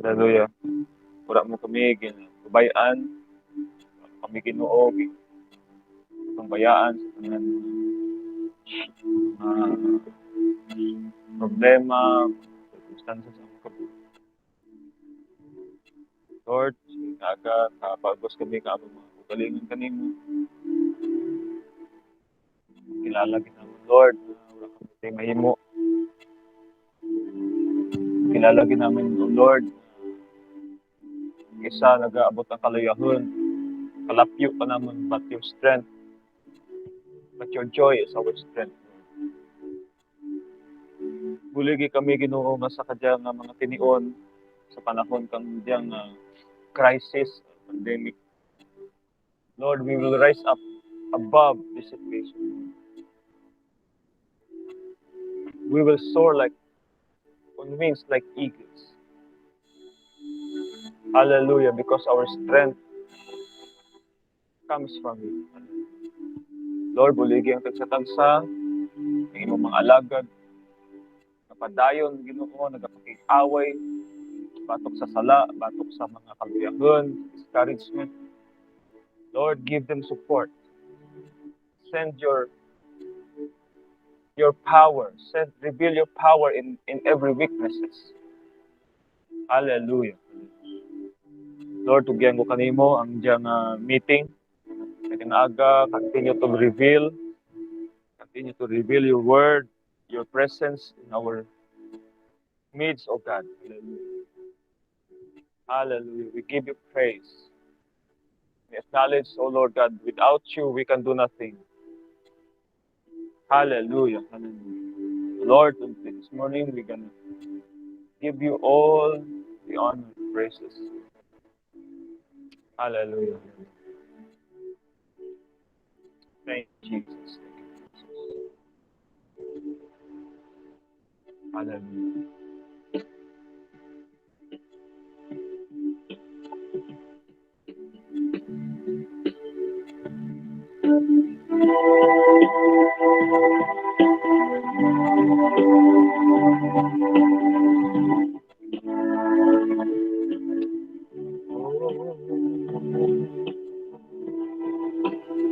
Hallelujah. Wala mo kami ginabayaan, kami Ginoo, pambayaan sa tanan ah, problema, circumstances ang kabuhi. Lord, aga kapagos kami kaabang mga kagalingan kanimo. Kilala ginamo Lord, na wala kami tay mahimo. Kilala ginamin o Lord, ang isa nagaabot ang kalayahon, kalapyo pa naman, but your strength, but your joy is our strength. Buligi kami Ginoo nga sa kadyang nga mga tinion sa panahon kang diyang crisis, pandemic. Lord, we will rise up above this situation. We will soar like on wings like eagles. Hallelujah, because our strength comes from you. Lord, buligi ang tagsa-tagsa, ang imong mga alagad, napadayon, Ginoo, nagapakig-away, batok sa sala, batok sa mga kaluyahan, discouragement. Lord, give them support. Send your power. Reveal your power in every weaknesses. Hallelujah. Lord, tugyan ko kanimo ang diyang meeting. Kanyang aga, continue to reveal your word, your presence in our midst, oh God. Hallelujah. Hallelujah. We give you praise. We acknowledge, oh Lord God, without you we can do nothing. Hallelujah. Hallelujah. Lord, this morning we're going to give you all the honor and praises. Hallelujah. Thank you, Jesus. Hallelujah.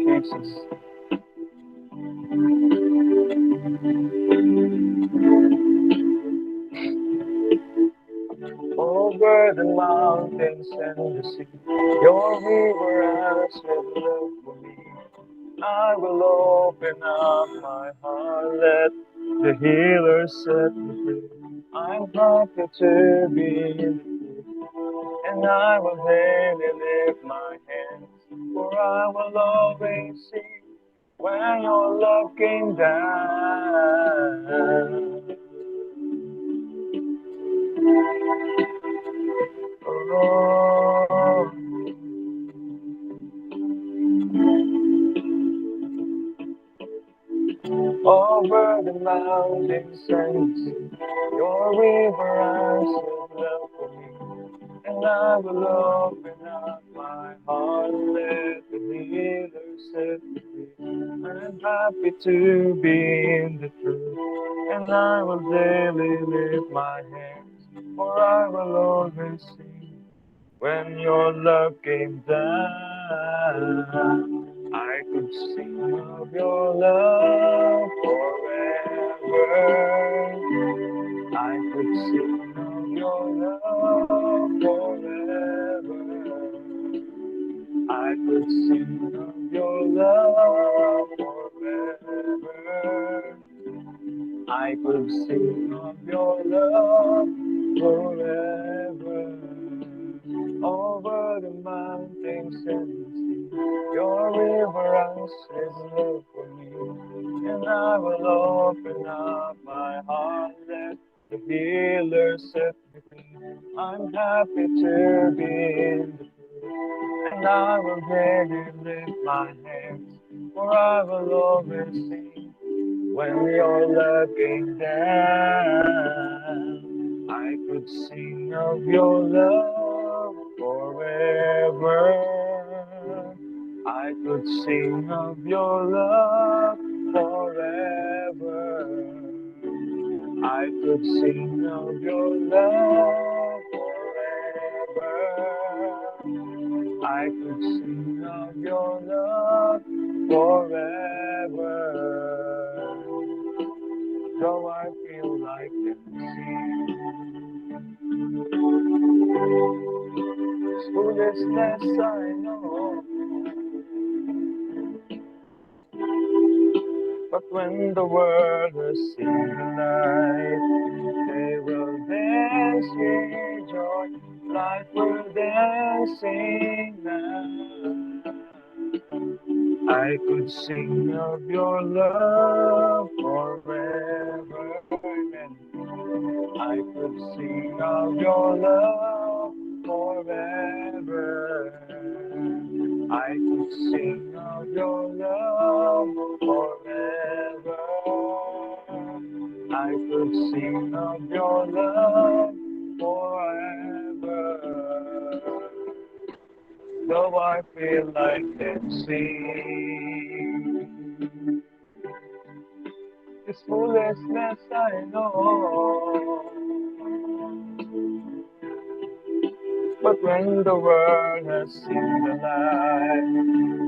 Jesus. Over the mountains and the sea, your river has love for me. I will open up my heart, let the healer set me free. I'm happy to be in the truth, and I will daily lift my hands, for I will always see when your love came down. Oh, over the mountains and sea, your river has of love for me. And I will open up my heart, let the healer set me free. I'm happy to be in the truth, and I will daily lift my hands, for I will always sing when your love came down. I could sing of your love forever. I could sing of your love forever. I could sing of your love forever. I could sing of your love forever. Over the mountains and the sea, your river runs with love for me. And I will open up my heart, let the healer set me free. I'm happy to be in the truth, and I will daily lift my hands, for I will always sing when your love came down. I could sing of your love forever. I could sing of your love forever. I could sing of your love forever. I could sing of your love forever. Though I feel like it seems foolishness, I know. But when the world has seen the light, they will dance with joy like we're dancing now. I could sing of your love forever. I could sing of your love forever. I could sing of your love forever. I could sing of your love forever. Though I feel like dancing, this foolishness I know. But when the world has seen the light,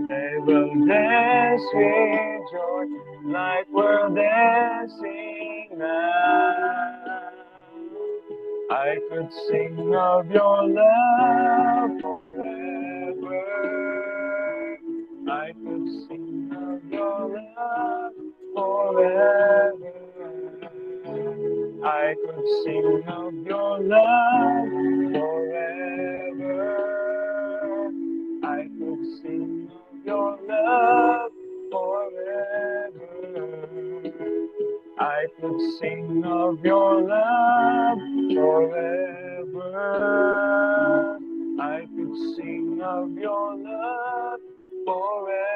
they will dance with joy like we're dancing now. I could sing of your love forever. I could sing of your love forever. I could sing of your love forever. I could sing of your love forever. I could sing of your love forever. I could sing of your love forever.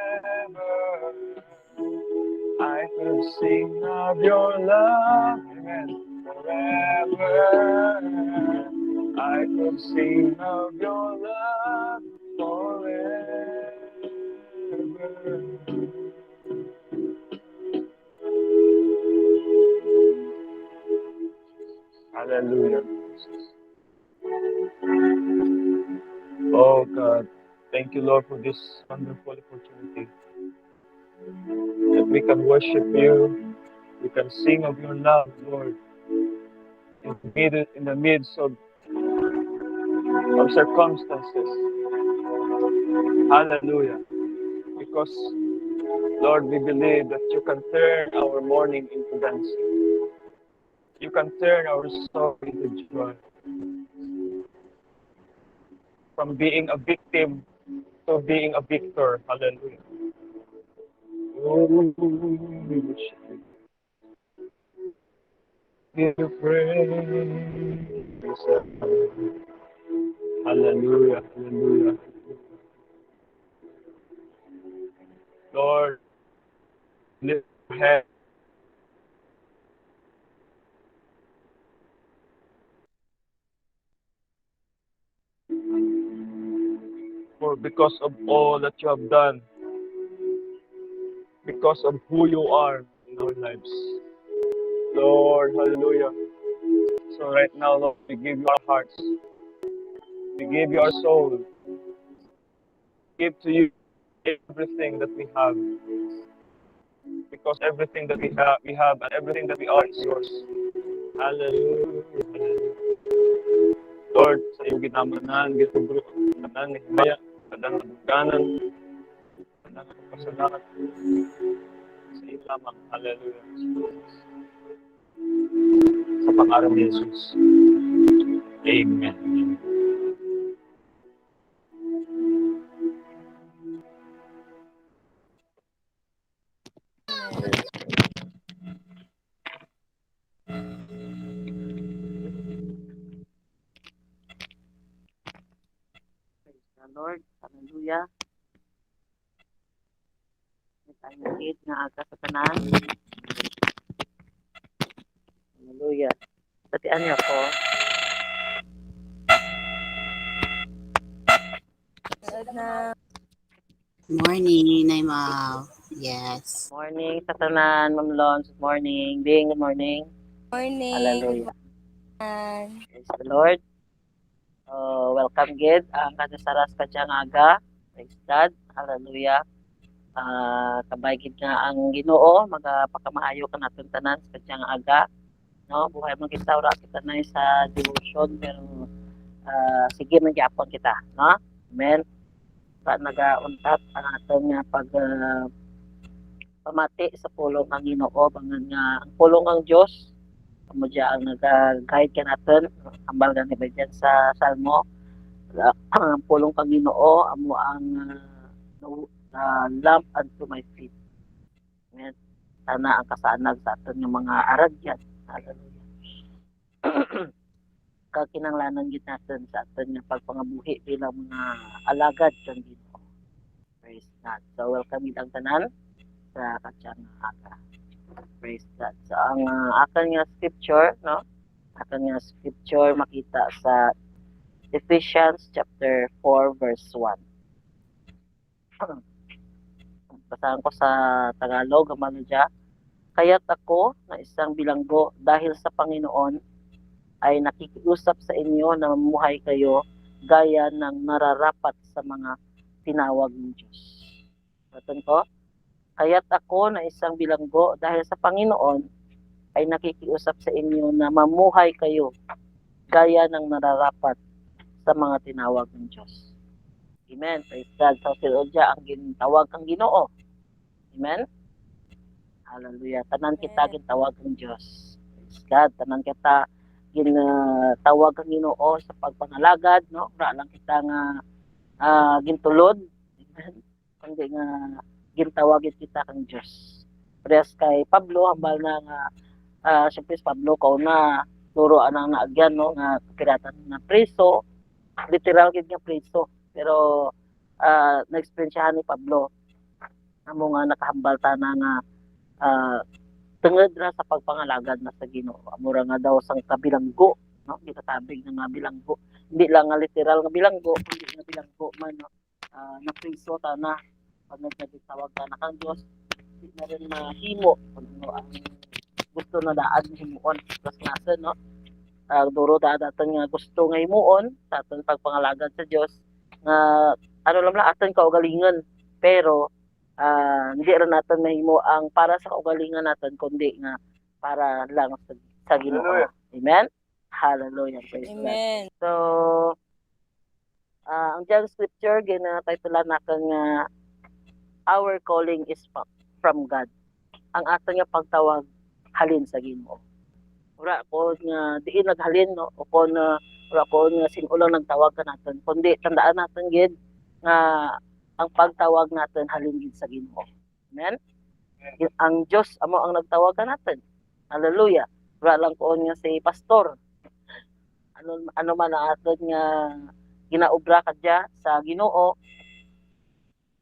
I could sing of your love, amen, forever. I could sing of your love forever. Hallelujah. Oh God, thank you, Lord, for this wonderful opportunity that we can worship you. We can sing of your love, Lord, in the midst of circumstances. Hallelujah. Because, Lord, we believe that you can turn our mourning into dancing. You can turn our sorrow into joy. From being a victim to being a victor. Hallelujah. Oh, we worship you. Give you praise. Hallelujah. Hallelujah. Lord, lift your head. For because of all that you have done, because of who you are in our lives. Lord, hallelujah. So right now, Lord, we give you our hearts. We give you our soul. We give to you everything that we have. Because everything that we have, and everything that we are is yours. Hallelujah. Lord, sa iyo ginamanan, gitubro, kanan ni himaya, kanan kabugkanan, kanan kapasalamat, sa iyo lamang. Hallelujah. Sa pangalan ni Jesus. Amen. Praise the Lord. Hallelujah. Nagkahigit na aga sa tanan. Hallelujah. Batian niyo ako. Morning, Naimaw. Yes. Morning sa tanan, Ma'am Lons. Good morning. Bing, good morning. Morning. Hallelujah. Praise the Lord. Welcome gid ang kadasaras kadyang aga. Praise God. Hallelujah. Kabay gid nga ang Ginoo magapakamaayo ka naton tanan sa kadyang aga. No, buhay man kita ora kita na sa devotion pero sige man gyapon kita, no? Amen. Sa nagauntat ang aton nga pag pamati sa pulong ang Ginoo bangan nga ang pulong ang Dios amo ang naga-guide ka naton ambal nga ni dyan sa Salmo ang pulong kang Ginoo amo ang lamp unto my feet. Amen. Sana ang kasanag sa aton nga mga aragyan. Hallelujah. Kakinanglanan gid natin sa aton nga pagpangabuhi bilang mga alagad kang Ginoo. Praise God. So welcome gid ang tanan sa kadyang aga. Praise God. So ang akan nga scripture, no? Akan nga scripture makita sa Ephesians chapter 4 verse 1. Basahan ko sa Tagalog, amano dya. Kaya't ako na isang bilanggo dahil sa Panginoon ay nakikiusap sa inyo na mamuhay kayo gaya ng nararapat sa mga tinawag ng Diyos. Batan ko, kaya't ako na isang bilanggo dahil sa Panginoon ay nakikiusap sa inyo na mamuhay kayo gaya ng nararapat sa mga tinawag ng Diyos. Amen. Praise God. So, silodya ang gintawag ng Ginoo. Amen. Hallelujah. Tanan kita gintawag ng Diyos. Praise God. Tanan kita ginatawag ng Ginoo sa pagpangalagad, no? Ura lang kita nga gintulod. Amen. Kundi nga gintawagin kita kang Diyos. Press kay Pablo hambal na nga siyempre Pablo kauna turo anang naagyan, no, nga kapiratan na preso, literal gid nga preso, pero na-experiencehan ni Pablo amo nga nakahambal tana nga tungod ra sa pagpangalagad na sa Ginoo. Amura nga daw sang kabilanggo, no, gitatabig nga bilanggo, hindi lang nga literal nga bilanggo, kundi nga bilanggo man, no, na preso tana pag nagtawag ka na kang Diyos, hindi na rin mahimo kung ano ang gusto na daan himuon. Plus nga no? Duro daatan nga gusto nga himuon sa aton pagpangalagad sa Diyos nga ano lang aton kaugalingon. Pero hindi rin natin mahimo ang para sa kaugalingan natin kundi nga para lang sa Ginoo. Amen? Hallelujah. Praise Amen. God. So, ang diyang scripture, ginatitulan natin nga our calling is from God. Ang ato nga pagtawag halin sa Ginoo. Ura ko nga diin naghalin, no, o ko na ura ko nga sinulang nagtawag ka natin, kundi tandaan natin gid nga ang pagtawag natin halin gid sa Ginoo. Amen. Ang Dios amo ang nagtawag ka natin. Hallelujah. Ura lang ko nga si pastor. Ano man ang aton nga ginaobra kadya sa Ginoo,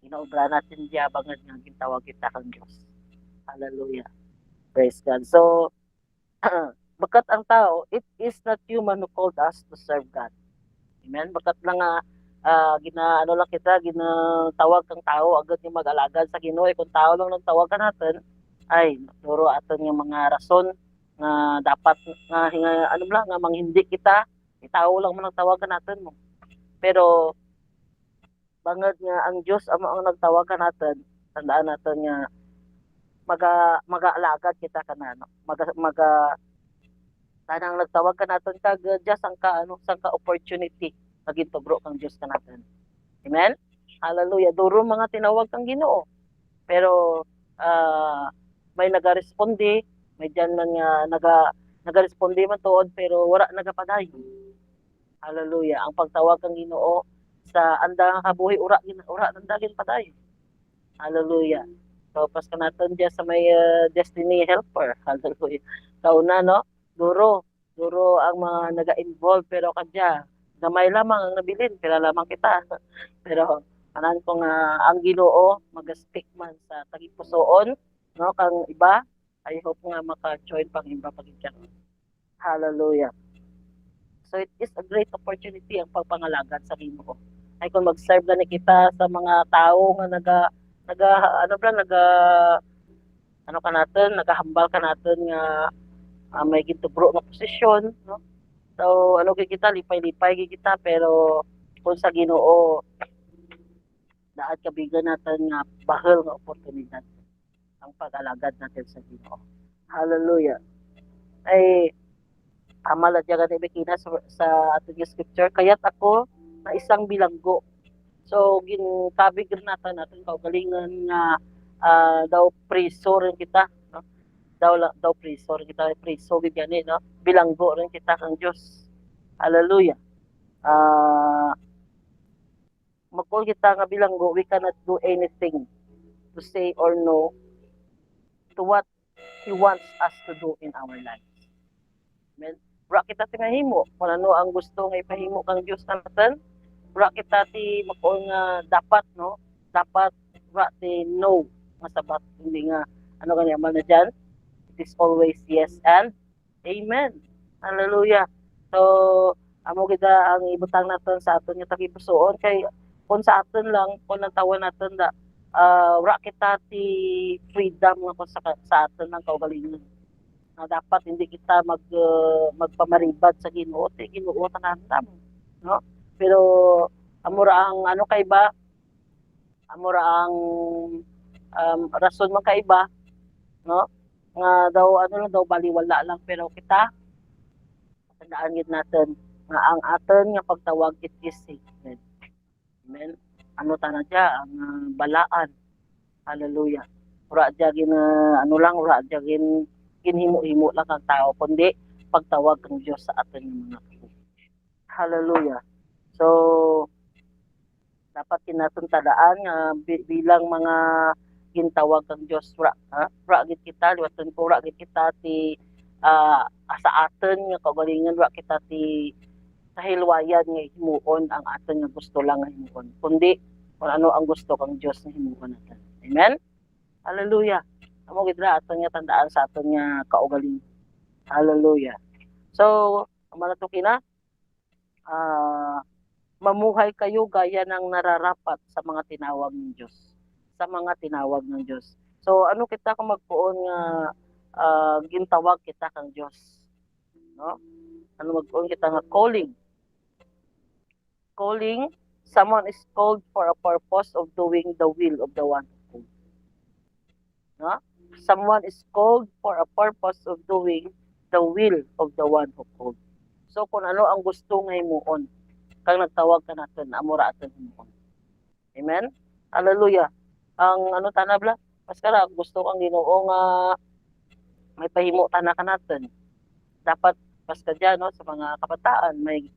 ginaobra natin diya bangad nga gintawag kita kang Dios. Hallelujah. Praise God. So, bakat ang tao, it is not human who called us to serve God. Amen? Bakat lang ano lang kita, ginatawag kang tao, agad yung mag-alagad sa Ginoo. Kung tao lang nagtawag ka natin, ay, turo aton yung mga rason na dapat nga ano lang, nga manghindi kita, tao lang man nagtawag ka natin mo. Pero, bangad nga ang Diyos amo ang nagtawag ka natin, tandaan natin nga mag-aalagad kita kanano. Tanang nagtawag ka natin kag just ang sang ka opportunity nagintubro kang Dios ka natin. Amen. Hallelujah. Duro mga tinawag kang Ginoo. Pero may nagaresponde, may diyan man nga nagaresponde man tuod pero wala nagapaday. Hallelujah. Ang pagtawag kang Ginoo sa andang kabuhi ura nandagin paday. Hallelujah. So pas ka natin diyan sa may destiny helper. Hallelujah. Kauna, no? Duro ang mga naga-involve pero kadya gamay lamang ang nabilin pila lamang kita. Pero anan ko nga ang Ginoo mag-speak man sa tagipusoon, no, kang iba. I hope nga maka-join pang iba pagidyan. Hallelujah. So it is a great opportunity ang pagpangalagad sa Ginoo. Ay kung mag-serve gani kita sa mga tao nga nagahambal ka natin nga may gintubro nga posisyon, no? So ano kay kita lipay-lipay kay kita pero kung sa Ginoo daad kabigan natin nga bahal nga oportunidad ang pag-alagad natin sa Ginoo. Hallelujah. Ay amal at yagan ibikina sa ating scripture kaya't ako na isang bilanggo. So gintabig natin kaugalingan nga daw priso rin kita, no? Daw priso rin kita, priso gid gani, no? Bilanggo rin kita kang Dios. Hallelujah. Magkul kita nga bilanggo, we cannot do anything to say or no to what He wants us to do in our lives. Amen. Wala kita ti mahimo kung ano ang gusto nga ipahimo kang Dios natin. Wala kita ti magkul nga dapat, no? Dapat wala ti no nga sabat hindi nga ano gani amal na dyan. It is always yes and amen. Hallelujah. So amo kita ang ibutang natin sa aton nga tagipusoon kay kung sa aton lang kung natawan natin da wala kita ti freedom nga sa aton ng kaugalingon na dapat hindi kita magpamaribad sa Ginoo ti Ginoo tanan no pero amura ang ano kay ba amura ang rason man kay ba no nga daw ano lang daw baliwala lang pero kita tandaan gid natin nga ang aton nga pagtawag it is sacred. Amen. Ano ta na dya, ang balaan. Hallelujah. Wala dya ano lang, wala dya ginhimo-himo lang ang tao, kundi pagtawag ng Diyos sa atin ng mga kapatid. Hallelujah. So, dapat kinatong tadaan nga bilang mga gintawag ng Diyos, wala gid kita, liwatan ko, wala gid kita ti sa atin nga kaugalingon, wala kita ti kahilwayan nga himuon ang aton nga gusto lang nga himuon kundi kung ano ang gusto kang Dios nga himuon natin. Amen. Hallelujah. Amo gid ra aton nga tandaan sa aton nga kaugalingon. Hallelujah. So amalato kina mamuhay kayo gaya ng nararapat sa mga tinawag ng Dios. Sa mga tinawag ng Dios. So ano kita kung magpuon nga gintawag kita kang Dios. No? Ano magpuon kita nga calling. Calling, someone is called for a purpose of doing the will of the one who called. No? Someone is called for a purpose of doing the will of the one who called. So kung ano ang gusto nga himuon, kang nagtawag ka natin, amura atin himuon. Amen? Hallelujah. Ang ano tanabla, paskara gusto kang Ginoo nga may pahimo tanan ka natin. Dapat paska dyan, no, sa mga kabataan, may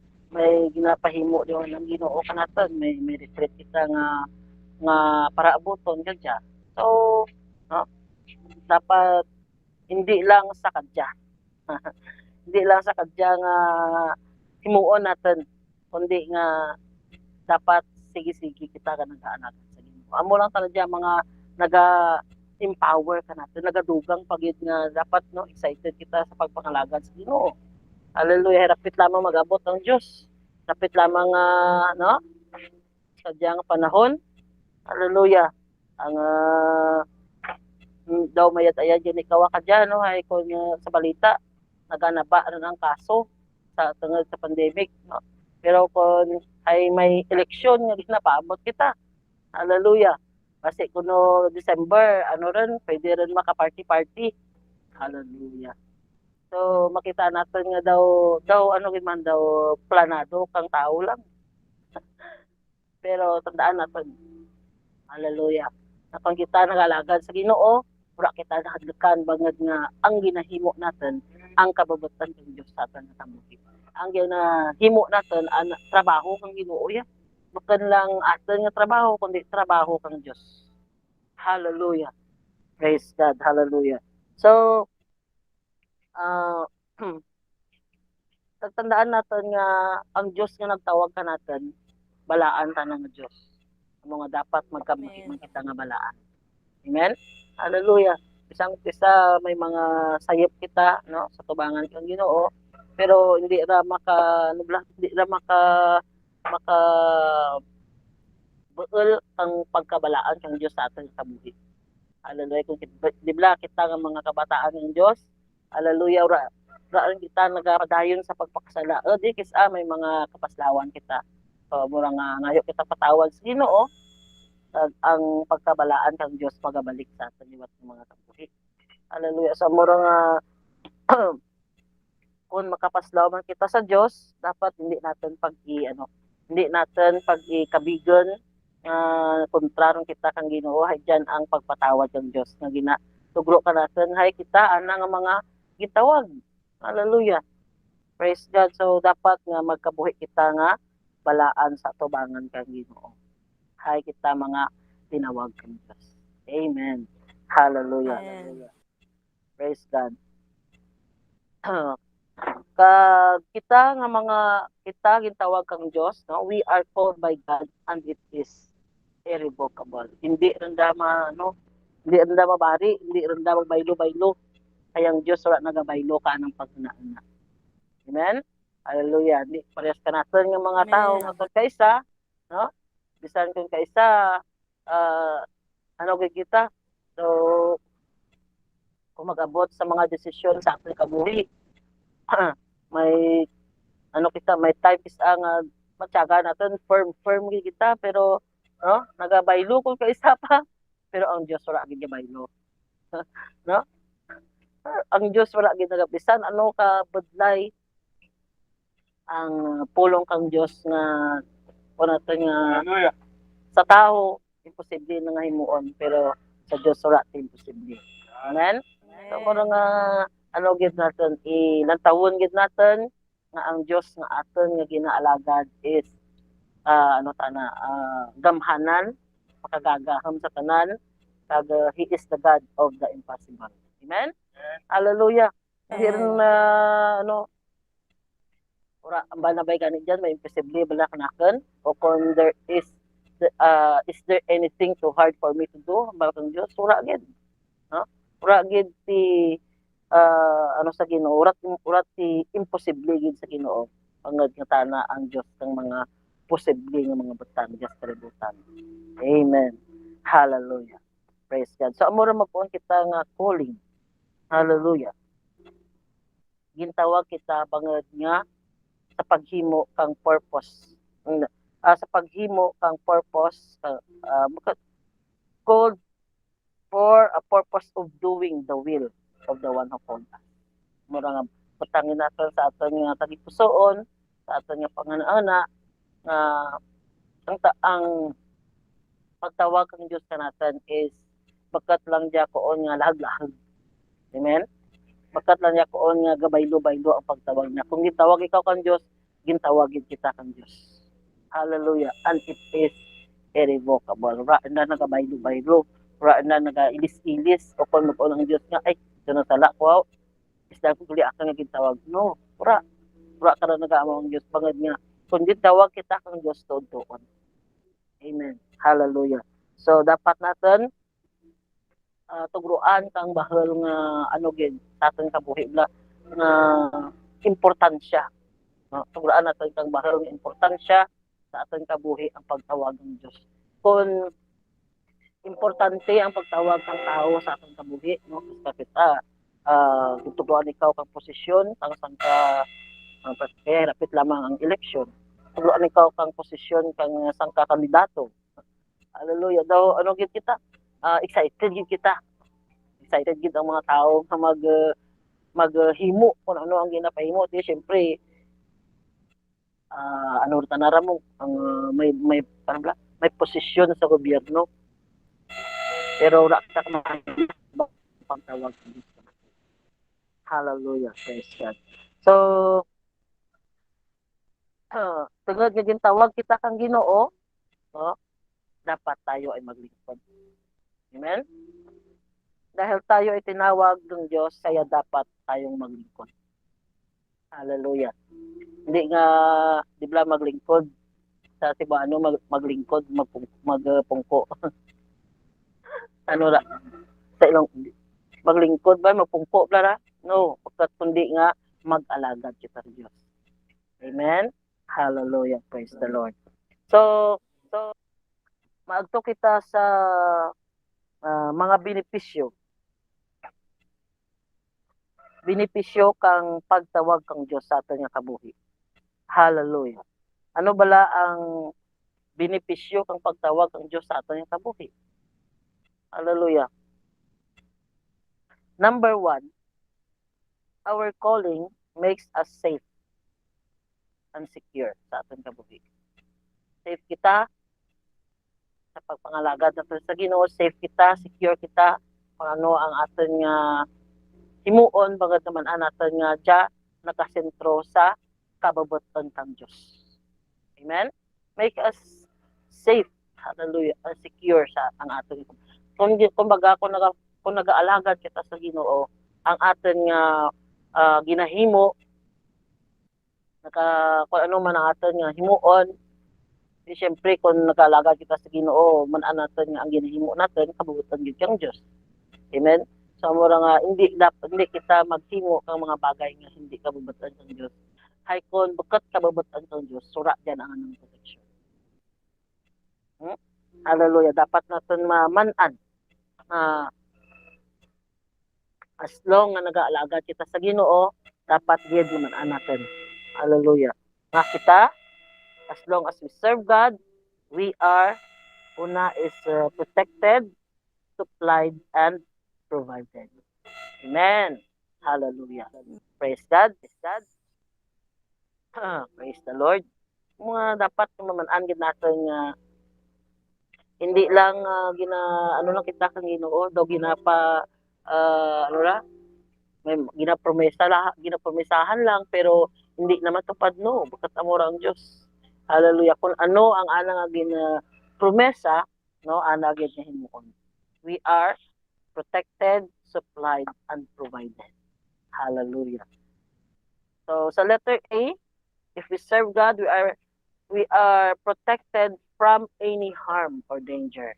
ginapahimo diyon ng Ginoo kanaton may retreat kita nga para abuton gadya so no dapat hindi lang sa kadya hindi lang sa kadya nga himuon natin kundi nga dapat sige-sige kita ka nag-aanak sa Ginoo amo lang talaga mga naga-empower ka natin nagadugang pagid nga dapat no excited kita sa pagpangalagad sa Ginoo. Hallelujah, rapit lamang mag-abot ng Diyos. Rapit lamang, no? Sadyang panahon. Hallelujah. Ang daw mayat ayan dyan ikaw ka dyan, no? Ay kung sa balita, naganaba na ng kaso sa tungod sa pandemic, no? Pero kung ay may eleksyon nga ginapaabot kita. Hallelujah. Kasi kung no December, ano rin, pwede rin maka-party-party. Hallelujah. So makita natin nga daw ano gid man daw planado kang tao lang. Pero tandaan natin. Hallelujah. Na kung kita nagalagad sa Ginoo, wala kita nakadlakan bangad nga ang ginahimo natin ang kababutan ng Dios sa aton nga tamuki. Ang ginahimo natin ang trabaho kang Ginoo ya. Bukan lang aton nga trabaho kundi trabaho kang Dios. Hallelujah. Praise God. Hallelujah. So tandaan natin nga ang Diyos nga nagtawag ka natin, balaan ta nga Diyos. Ang mga dapat magkamit kita nga balaan. Amen? Hallelujah. Isang isa may mga sayop kita no sa tubangan kang Ginoo pero hindi ra maka buol ang pagkabalaan kang Diyos sa aton sa buhi. Hallelujah. Kung di ba kita nga mga kabataan ng Diyos, hallelujah, raan kita nagapadayon sa pagpakasala. O di kisa may mga kapaslawan kita. So mura nga ngayo kita patawag sa Ginoo ang pagkabalaan kang Dios magabalik sa aton liwat ng mga kabuhi. Hallelujah. So mura nga kung makapaslaw man kita sa Dios, dapat hindi natin hindi natin pag-ikabigan kontrarong kita kang Ginoo hay diyan ang pagpatawad ng Dios nga ginatugro ka natin hay kita ana nga mga gitawag. Hallelujah. Praise God. So dapat nga magkabuhi kita nga balaan sa tubangan kang Ginoo. Hay kita mga tinawag kang Dios. Amen. Hallelujah. Amen. Praise God. Kag kita nga mga kita gintawag kang Dios, no? We are called by God and it is irrevocable. Hindi randa hindi randa mabari, hindi randa magbaylo-baylo. Kayang Dios wala nagabaylo ka ng paghunahuna. Amen. Hallelujah. Di parehas ka natin ng mga tao nga kung kaisa, no? Bisan kung kaisa kita. So kung mag-abot sa mga desisyon sa ating kabuhi, may may time is ang matyaga natin firm kita pero no nagabaylo kung kaisa pa pero ang Dios wala gid baylo. No? Ang Dios wala gid nagabisan ka budlay ang pulong kang Dios nga natin nga sa tao imposible na nga himuon pero sa Dios wala imposible. Amen. So mura nga gid natin ilantawon gid natin nga ang Dios nga aton nga ginaalagad is gamhanan, makagagahom sa tanan, kag he is the God of the impossible. Amen. Hallelujah. Hindi rin ora banabay gani diyan may imposible bala kanaken o kung there is there anything too hard for me to do bakang Dios ura gid. No? Ura gid ti sa Ginoo urat ti imposible gid sa Ginoo pangad nga tana ang Dios ng mga posible nga mga butang just kalibutan. Amen. Hallelujah. Praise God. So amo ra magpuon kita nga calling. Hallelujah. Gintawag kita bangod nga sa paghimo kang purpose. Sa paghimo kang purpose called for a purpose of doing the will of the one who called us. Mura nga patangin natin sa aton nga tagipusoon, sa aton nga panganana nga ang pagtawag ng Diyos kanaton is bakat lang diya koon nga lahag-lahag. Amen? Bakat lang diya koon nga gabaylo-baylo ang pagtawag niya. Kung gitawag ikaw kang Diyos, gintawagin kita kang Diyos. Hallelujah. And it is irrevocable. Ra na nagabaylo-baylo. Ra na nagailis-ilis. O kung magpuon ang Diyos nga, ay, doon tala ko, isda ko guli ako nga gintawag. No, ra ka na nag-aamaw ang Diyos. Bangad nga, kung gitawag kita kang Diyos, tuon-tuon. Amen. Hallelujah. So, dapat natin tugruan kang bahal nga sa ating kabuhi nga importansya. Tugruan natin kang bahal nga importansya sa ating kabuhi ang pagtawag ng Diyos. Kung importante ang pagtawag ng tao sa ating kabuhi, no? Kasi tugruan ikaw kang posisyon, kang sangka rapit lamang ang eleksyon. Tugruan ikaw kang posisyon, kang sangka kandidato. Hallelujah. Daw, gid kita? Excited gid kita. Excited gid ang mga tao na maghimo kung ano ang ginapahimo. Di syempre tanara mo ang may posisyon sa gobyerno. Pero wala ka pagtawag ng Diyos. Hallelujah. Praise God. So tungod nga gintawag kita kang Ginoo, no? Dapat tayo ay maglingkod. Amen? Dahil tayo ay tinawag ng Diyos, kaya dapat tayong maglingkod. Hallelujah. Hindi nga, di ba maglingkod sa tibano, maglingkod, magpungko. Sa ilong, maglingkod ba, magpungko ba? No, pagkat kundi nga, mag-alagad kita ng Diyos. Amen? Hallelujah. Praise the Lord. So, maagto kita sa mga benepisyo benepisyo kang pagtawag kang Dios sa aton nga kabuhi. Hallelujah. Ano bala ang benepisyo kang pagtawag kang Dios sa aton nga kabuhi? Hallelujah. Number 1, our calling makes us safe and secure sa aton kabuhi. Safe kita sa pagpangalagad natin sa Ginoo, safe kita, secure kita kung ano ang aton nga himuon bagad naman ang aton nga diya nakasentro sa kababoton kang Dios. Amen? Make us safe, hallelujah, and secure sa ang aton. Kumbaga kung nag-aalagad kita sa Ginoo, ang aton nga ginahimo kung ano man ang aton nga himuon, siyempre kung nag-aalagad kita sa Ginoo, man naton nga ang ginahimo natin kabubuton gyud kang Dios. Amen? So mura nga hindi kita maghimo kang mga bagay nga hindi kabubuton kang Dios. Hay kon bukat kabubuton kang Dios, sura diyan ang anong protection. Hallelujah. Dapat naton mamanan as long nga nag-aalaga kita sa Ginoo, dapat gid man natin. Hallelujah. Nga kita, as long as we serve God, we are is protected, supplied, and provided. Amen. Hallelujah. Praise God. Praise the Lord. Mga dapat mamanan gid natin nga hindi lang ano lang kita kang Ginoo, daw ginapa may ginapromesahan lang pero hindi naman tupad no, bukat amora ang Dios. Hallelujah. Kung ano ang ana nga promesa, no, ana gid nga himuon. We are protected, supplied, and provided. Hallelujah. So sa letter A, if we serve God, we are protected from any harm or danger.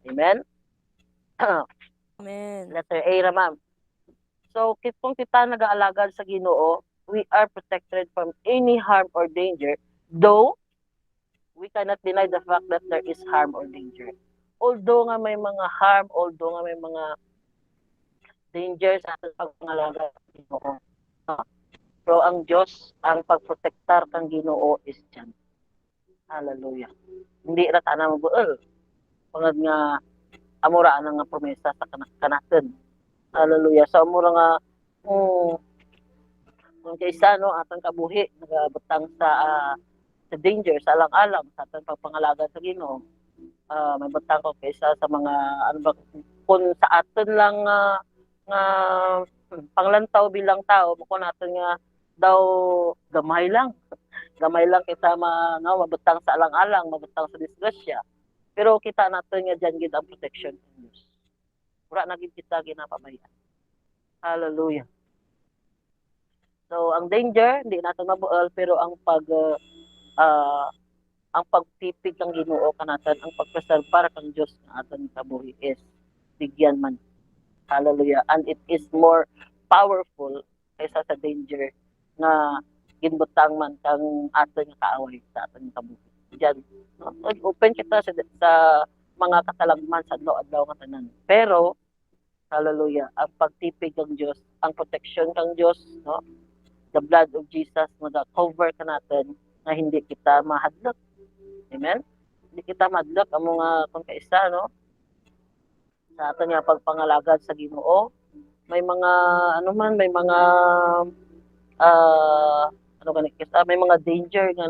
Amen. Amen. Letter A ra ma'am. So kung kita nag-aalagad sa Ginoo, we are protected from any harm or danger, though we cannot deny the fact that there is harm or danger. Although nga may mga harm, although nga may mga danger sa ating pagpangalagad sa Ginoo. Pero ang Diyos, ang pagprotektar kang Ginoo is dyan. Hallelujah. Hindi ra ta na mabuol. Pangad nga amura nga promesa sa kanaton. Hallelujah. So amura nga kung kaysa no atang kabuhi nagabutang sa danger, sa alang-alang sa atang pagpangalaga sa Ginoo. May butang ko kaysa sa mga ano ba kung sa aton lang nga panglantaw bilang tao, kung naton nga daw gamay lang kita mabutang sa alang-alang, mabutang sa disgrasya. Pero kita naton nga diyan gid ang protection ng Dios. Wala na gid kita ginapabayaan. Hallelujah. So ang danger hindi natin mabuol, pero ang pagtipig ng Ginoo kanatan, ang pagpreserve para kang Dios nga aton kabuhi is bigyan man. Hallelujah. And it is more powerful kaysa sa danger na ginbutang man kang aton nga kaaway sa aton kabuhi. Diyan, no? Open kita sa mga katalagman sa adlaw-adlaw nga tanan. Pero hallelujah, ang pagtipig ng Dios, ang protection kang Dios, no? The blood of Jesus mag-cover ka natin na hindi kita mahadlok. Amen? Hindi kita mahadlok ang mga kung kaisa, no? Sa aton nga pagpangalagad sa Ginoo, may mga may mga may mga danger nga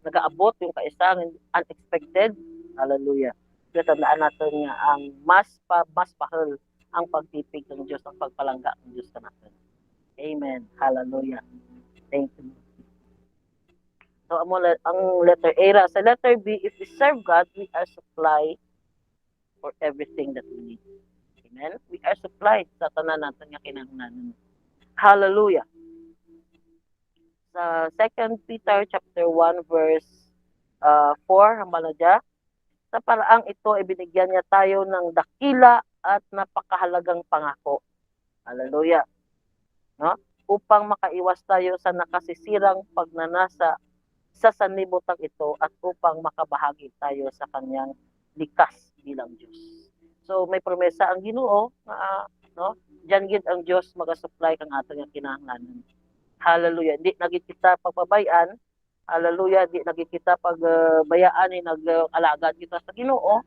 nagaabot yung kaisa unexpected. Hallelujah. Kaya tandaan natin nga ang mas pahal ang pagtipig ng Diyos, ang pagpalangga ng Diyos sa natin. Amen. Hallelujah. Thank you. So, ang letter A ra. Sa letter B, if we serve God, we are supplied for everything that we need. Amen? We are supplied sa tanan natin nga kinahanglan. Hallelujah. Sa 2 Peter chapter 1 verse 4, hambal na dyan, sa paraang ito, ibinigyan niya tayo ng dakila at napakahalagang pangako. Hallelujah. No? Upang makaiwas tayo sa nakasisirang pagnanasa sa sanlibutan ito at upang makabahagi tayo sa kanyang likas bilang Dios. So may promesa ang Ginoo nga no, diyan gid ang Dios maga-supply kang ato nga kinahanglanon. Hallelujah. Di na gid kita pagpabayan. Hallelujah. Di na gid kita pagbayaan ni nag-alagad kita sa Ginoo.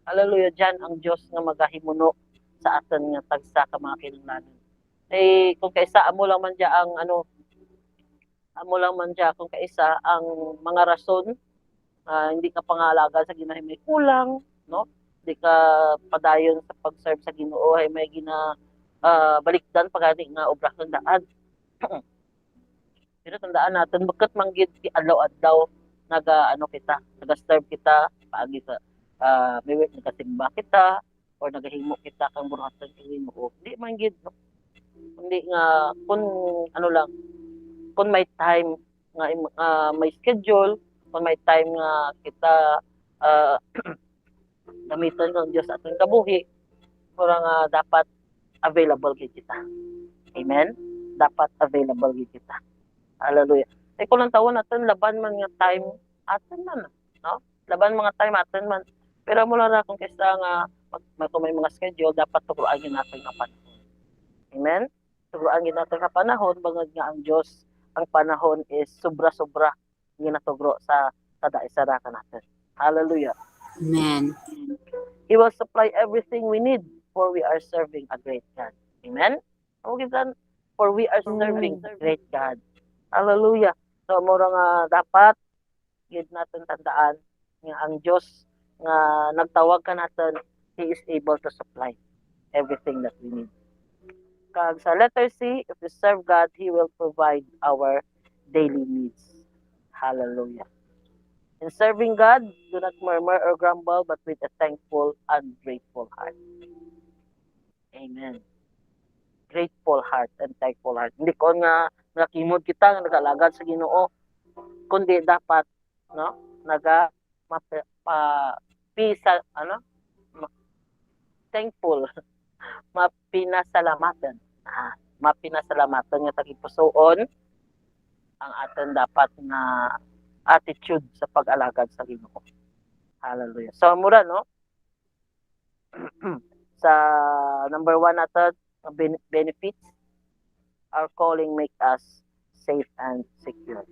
Hallelujah. Diyan ang Dios nga magahimuno sa aton nga tagsa ka mga kinahanglanon. Eh kung kaisa amo lang man diya ang ano, amo lang man diya kung kaisa ang mga rason hindi ka pangalaga sa Ginoo may kulang, no? Hindi ka padayon sa pag-serve sa Ginoo ay may balikdan pagani nga obra ng daan. Pero tandaan natin bakit manggid ti adlaw-adlaw naga kita, naga-serve kita paagi sa may nagasimba kita or nagahimo kita kang buhaton sa Ginoo. Hindi manggid no. Hindi nga kung ano lang kung may time nga may schedule, kung may time nga kita uh, gamiton ng Diyos atong kabuhi, mura nga dapat available gid kita. Amen? Dapat available gid kita. Hallelujah. Ay kung lang tawon natin laban man nga time atin man, no? Laban mga time atin man. Pero mula na kung kaysa nga kung may mga schedule dapat turuan gyud natin nga panahon. Amen? Turuan gyud natin nga panahon bangod nga ang Dios ang panahon is sobra-sobra ginatugro sa kada-isa ka natin. Hallelujah. Amen. He will supply everything we need for we are serving a great God. Amen? Okay, for we are serving a great God. Hallelujah. So, mura nga dapat gid natin tandaan nga ang Dios nga nagtawag ka natin, He is able to supply everything that we need. Kag sa letter C, if we serve God, He will provide our daily needs. Hallelujah. In serving God, do not murmur or grumble, but with a thankful and grateful heart. Amen. Grateful heart and thankful heart. Hindi ko nga nakimod kita nga nagalagad sa Ginoo, kundi dapat no pisa thankful mapinasalamatan mapinasalamatan nga tagipusoon ang aton dapat na attitude sa pag-alagad sa Ginoo. Hallelujah. So mura no sa number 1 natin benefits, our calling make us safe and secure.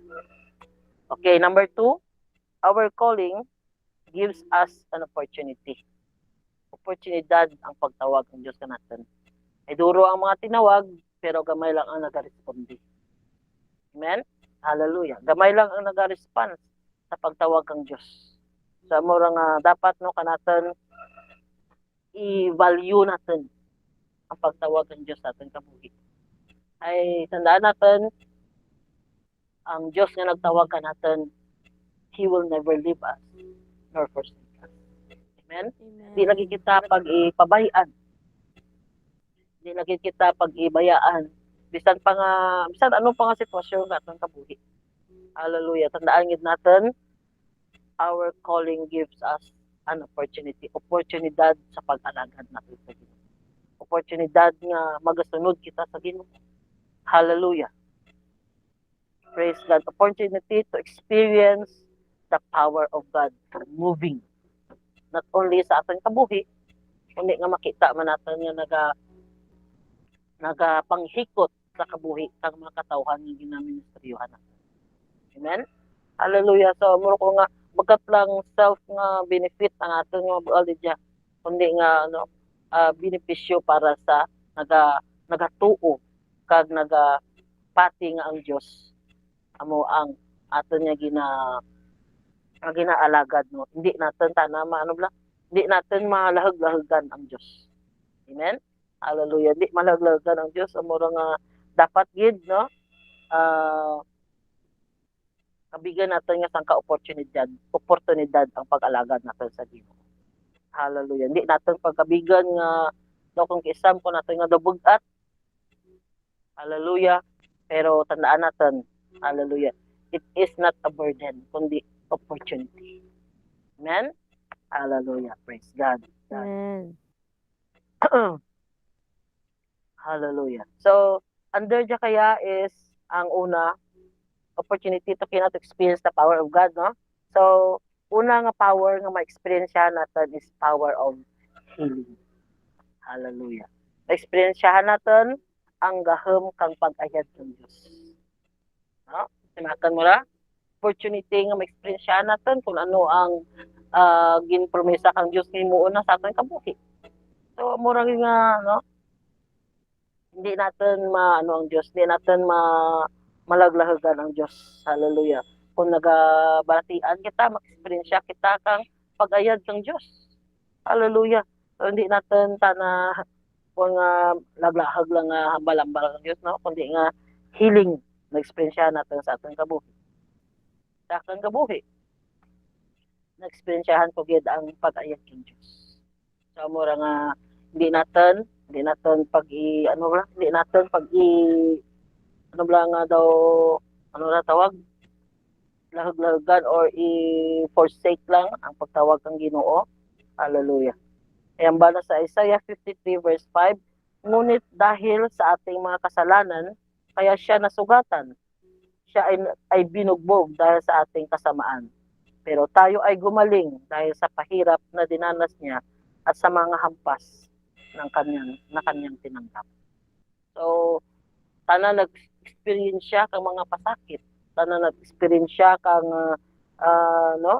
Okay, number 2, our calling gives us an opportunity. Oportunidad ang pagtawag ng Diyos natin. Ay duro ang mga tinawag, pero gamay lang ang nag-responde. Amen? Hallelujah. Gamay lang ang nag-response sa pagtawag ng Diyos. Sa mura nga dapat no kanaton i-value natin ang pagtawag ng Diyos sa ating kabuhi. Ay tandaan natin ang Diyos nga nagtawag ka natin, He will never leave us nor forsake us. Amen? Di lagi kita pag-ipabayaan. Di lagi kita pag-ibayaan. Bisan ano pa nga sitwasyon natin kabuhi. Hallelujah. Tandaan gid natin, our calling gives us an opportunity. Oportunidad sa pag-alagad natin sa Ginoo. Oportunidad nga magasunod kita sa Ginoo. Hallelujah. Praise God. Opportunity to experience the power of God moving. Not only sa ating kabuhi, kundi nga makita man natin nga nagapanghikot sa kabuhi ng mga katawhan nga ginaministeryohan natin. Amen? Hallelujah. So, muro ko nga, bagat lang self nga benefit ang ating mga bualidya, kundi nga benepisyo para sa nagatuo kag nagapati nga ang Dios amo ang aton nga ginaalagad no. Hindi natin hindi natin malahag-lahagan ang Dios. Amen. Hallelujah. Hindi malahag-lahagan ang Dios amo nga dapat gid no kabigyan natin nga sang oportunidad ang pag-alagad natin sa Ginoo. Hallelujah. Hindi natin pagkabigan nga no kung kisam ko natin nga dabugat. Hallelujah. Pero tandaan natin, hallelujah, it is not a burden, kundi opportunity. Amen? Hallelujah. Praise God. Amen. Hallelujah. So, under dya kaya is ang una, opportunity to cannot experience the power of God, no? So, una nga power nga ma-experiencehan natin is power of healing. Hallelujah. Ma-experiencehan natin ang gahom kang pag-ayad ng Diyos. No? Simakan mo ra, opportunity nga ma-experiencehan natin kung ano ang ginpromesa kang Diyos himuon na sa aton kabuhi. So mura nga no, hindi natin ang Diyos, hindi natin malaglahagan ang Diyos. Hallelujah. Kung nagabalatian kita, mag-experience kita kang pag-ayad ng Diyos. Hallelujah. So, hindi natin kung laglahag lang hambal-hambal ng Diyos, no? Kundi nga healing na-experience natin sa ating kabuhi. Sa ating kabuhi, na-experiencehan ko gid ang pag-ayad ng Diyos. So, mura nga, hindi natin lahag-lahagan or i-forsake lang ang pagtawag ng Ginoo. Hallelujah. Ayan ba na sa Isaiah 53 verse 5, ngunit dahil sa ating mga kasalanan, kaya siya nasugatan. Siya ay binugbog dahil sa ating kasamaan. Pero tayo ay gumaling dahil sa pahirap na dinanas niya at sa mga hampas ng kanyang tinanggap. So, tanan nag-experience siya kang mga pasakit, tanan nag-experience siya kang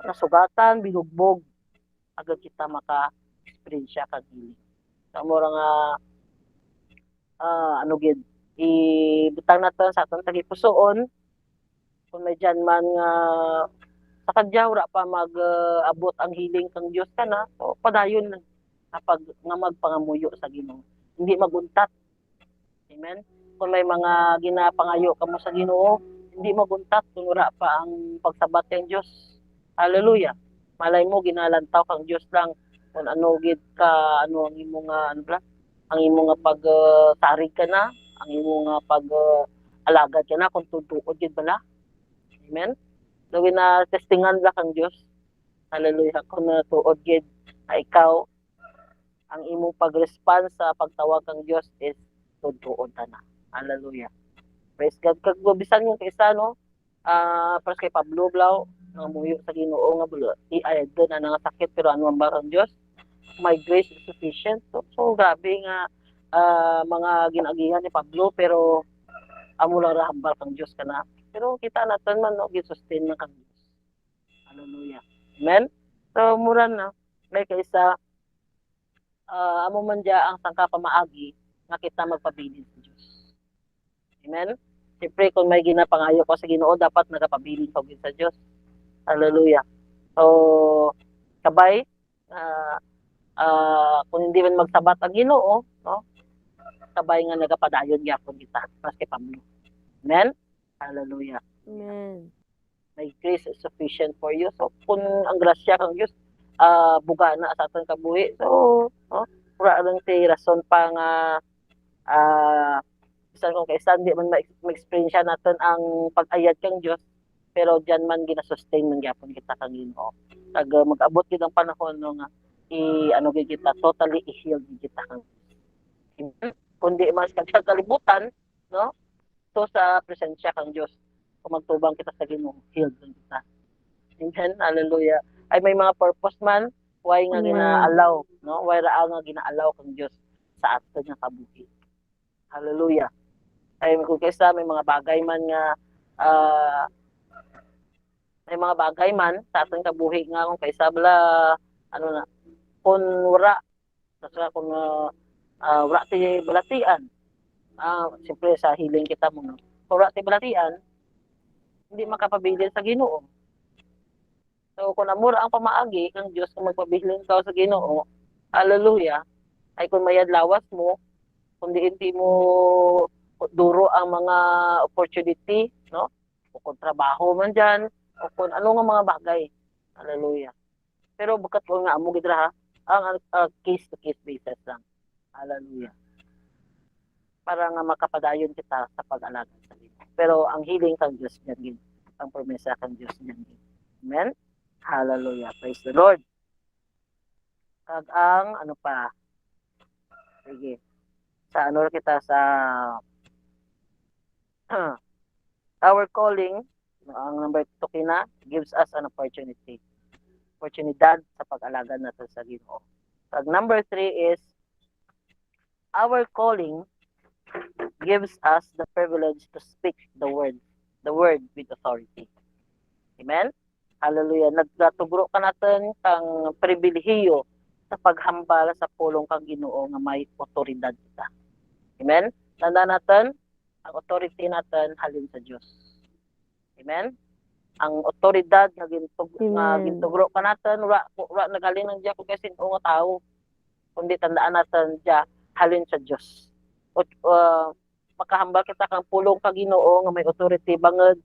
nasugatan, binugbog, agad kita maka-experience siya kang healing. So, mura nga ibutang natin sa atong tagipusoon kung may dyan man nga sa kadyaw ra pa mag-abot ang healing kang Dios kana, so padayon lang kapag nga magpangamuyo sa Ginoo, hindi maguntat. Amen. Kung may mga ginapangayo kamo sa Ginoo, hindi maguntat kung wala pa ang pagsabat kang Dios. Hallelujah. Malay mo ginalantaw kang Dios lang kung ano gid ka ang imong ang imong pag-tarig ka na, ang imong pag alagad ka na kung tutuod gid bala. Amen. Gawin na testingan lang kang Diyos. Hallelujah. Kung natuod gid na ikaw, ang imong pag-response sa pagtawag kang Diyos is tutuod na. Hallelujah. Praise God. Kagbisan yung kaisa, no? Para kay Pablo Blau, nga muyo sa Ginoo nga bulo. Doon na nga sakit, pero ano ang barang Diyos? My grace is sufficient. So grabe nga mga ginagihan ni Pablo, pero amo lang rahambal kang Diyos ka na. Pero kita natin man, no, gisustain ng kang Diyos. Hallelujah. Amen? So, mura na. May kaisa, amo man dya ang sangka pamaagi, nga kita magpabilin sa Diyos. Amen? Siyempre, kung may ginapangayo ko sa Ginoo, dapat nagapabilin ko sa Diyos. Hallelujah. So, kabay, kung hindi man magsabat ang Ginoo, no? Kabay nga nagapadayon gyapon kita, mas kay Pablo. Amen? Hallelujah. Amen. May grace is sufficient for you. So, kung ang grasya kang Diyos, buga na sa ating kabuhi. So, pura lang si rason pa nga, bisan kung kaisan, di man ma-experience natin ang pag-ayad kang Diyos, pero dyan man gina-sustain man gyapon kita kang Ginoo. Kag mag-abot gid ang panahon no nga kita totally i-healed kita kang Diyos. Kundi mas kalibutan, no? So sa presensya kang Diyos, kung magtubang kita sa Ginoo, healed lang kita. Amen. Hallelujah. Ay may mga purpose man, why nga gina-allow, no? Why ra nga gina-allow kang Diyos sa aton nga kabuhi. Hallelujah. Ay kung kaysa may mga bagay man nga may mga bagay man sa aton kabuhi nga kung kaysa bala kung wala kung wala ti balatian, siyempre sa healing kita mo, no? Kung wala ti balatian, hindi makapabilin sa Ginoo. So kung amura ang pamaagi kang Diyos kung magpabilin ka sa Ginoo, hallelujah, ay kung mayad lawas mo, kung hindi mo duro ang mga opportunity, no? O kung trabaho man dyan, o kung ano nga mga bagay, hallelujah. Pero bakat ko nga amo gidra ang case to case basis lang. Hallelujah. Para nga makapadayon kita sa pag-alaga sa Ginoo. Pero ang healing kang Diyos niyan, ang promesa kang Diyos niyan. Amen? Hallelujah. Praise the Lord. Kag ang sige. Sa kita sa our calling, ang number 2 gives us an opportunity. oportunidad sa pag-alagad natin sa Ginoo. Pag number 3 is our calling gives us the privilege to speak the word with authority. Amen? Hallelujah. Nagtugro ka natin kang pribilehiyo sa paghambal sa pulong kang Ginoo nga may otoridad kita. Amen? Tanda natin, ang authority natin halin sa Dios. Amen? Ang otoridad nga gintugro ka natin, wala nagaling ng Diya kung kasi nga tao. Kundi tandaan natin Diya halin sa Dios. Makahambal kita kang pulong kang Ginoo nga may authority bangod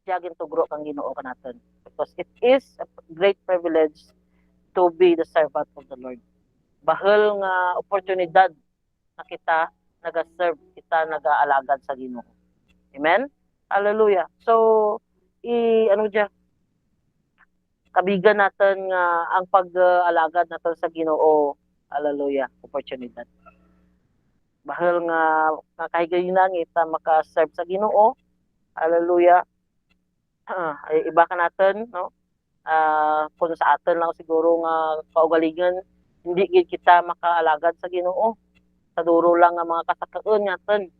Diya gintugro kang Ginoo ka natin. Because it is a great privilege to be the servant of the Lord. Bahal nga oportunidad na kita naga-serve, kita nag-aalagad sa Ginoo. Amen? Hallelujah. So, kabigan natin nga ang pag-alagad natin sa Ginoo. Hallelujah. Oportunidad. Bahal nga kakahigayonan kita maka-serve sa Ginoo. Hallelujah. Ay iba ka natin, no? Kung sa atin lang siguro nga kaugalingan, hindi gid kita makaalagad sa Ginoo. Sa duro lang nga mga kasakaon natin.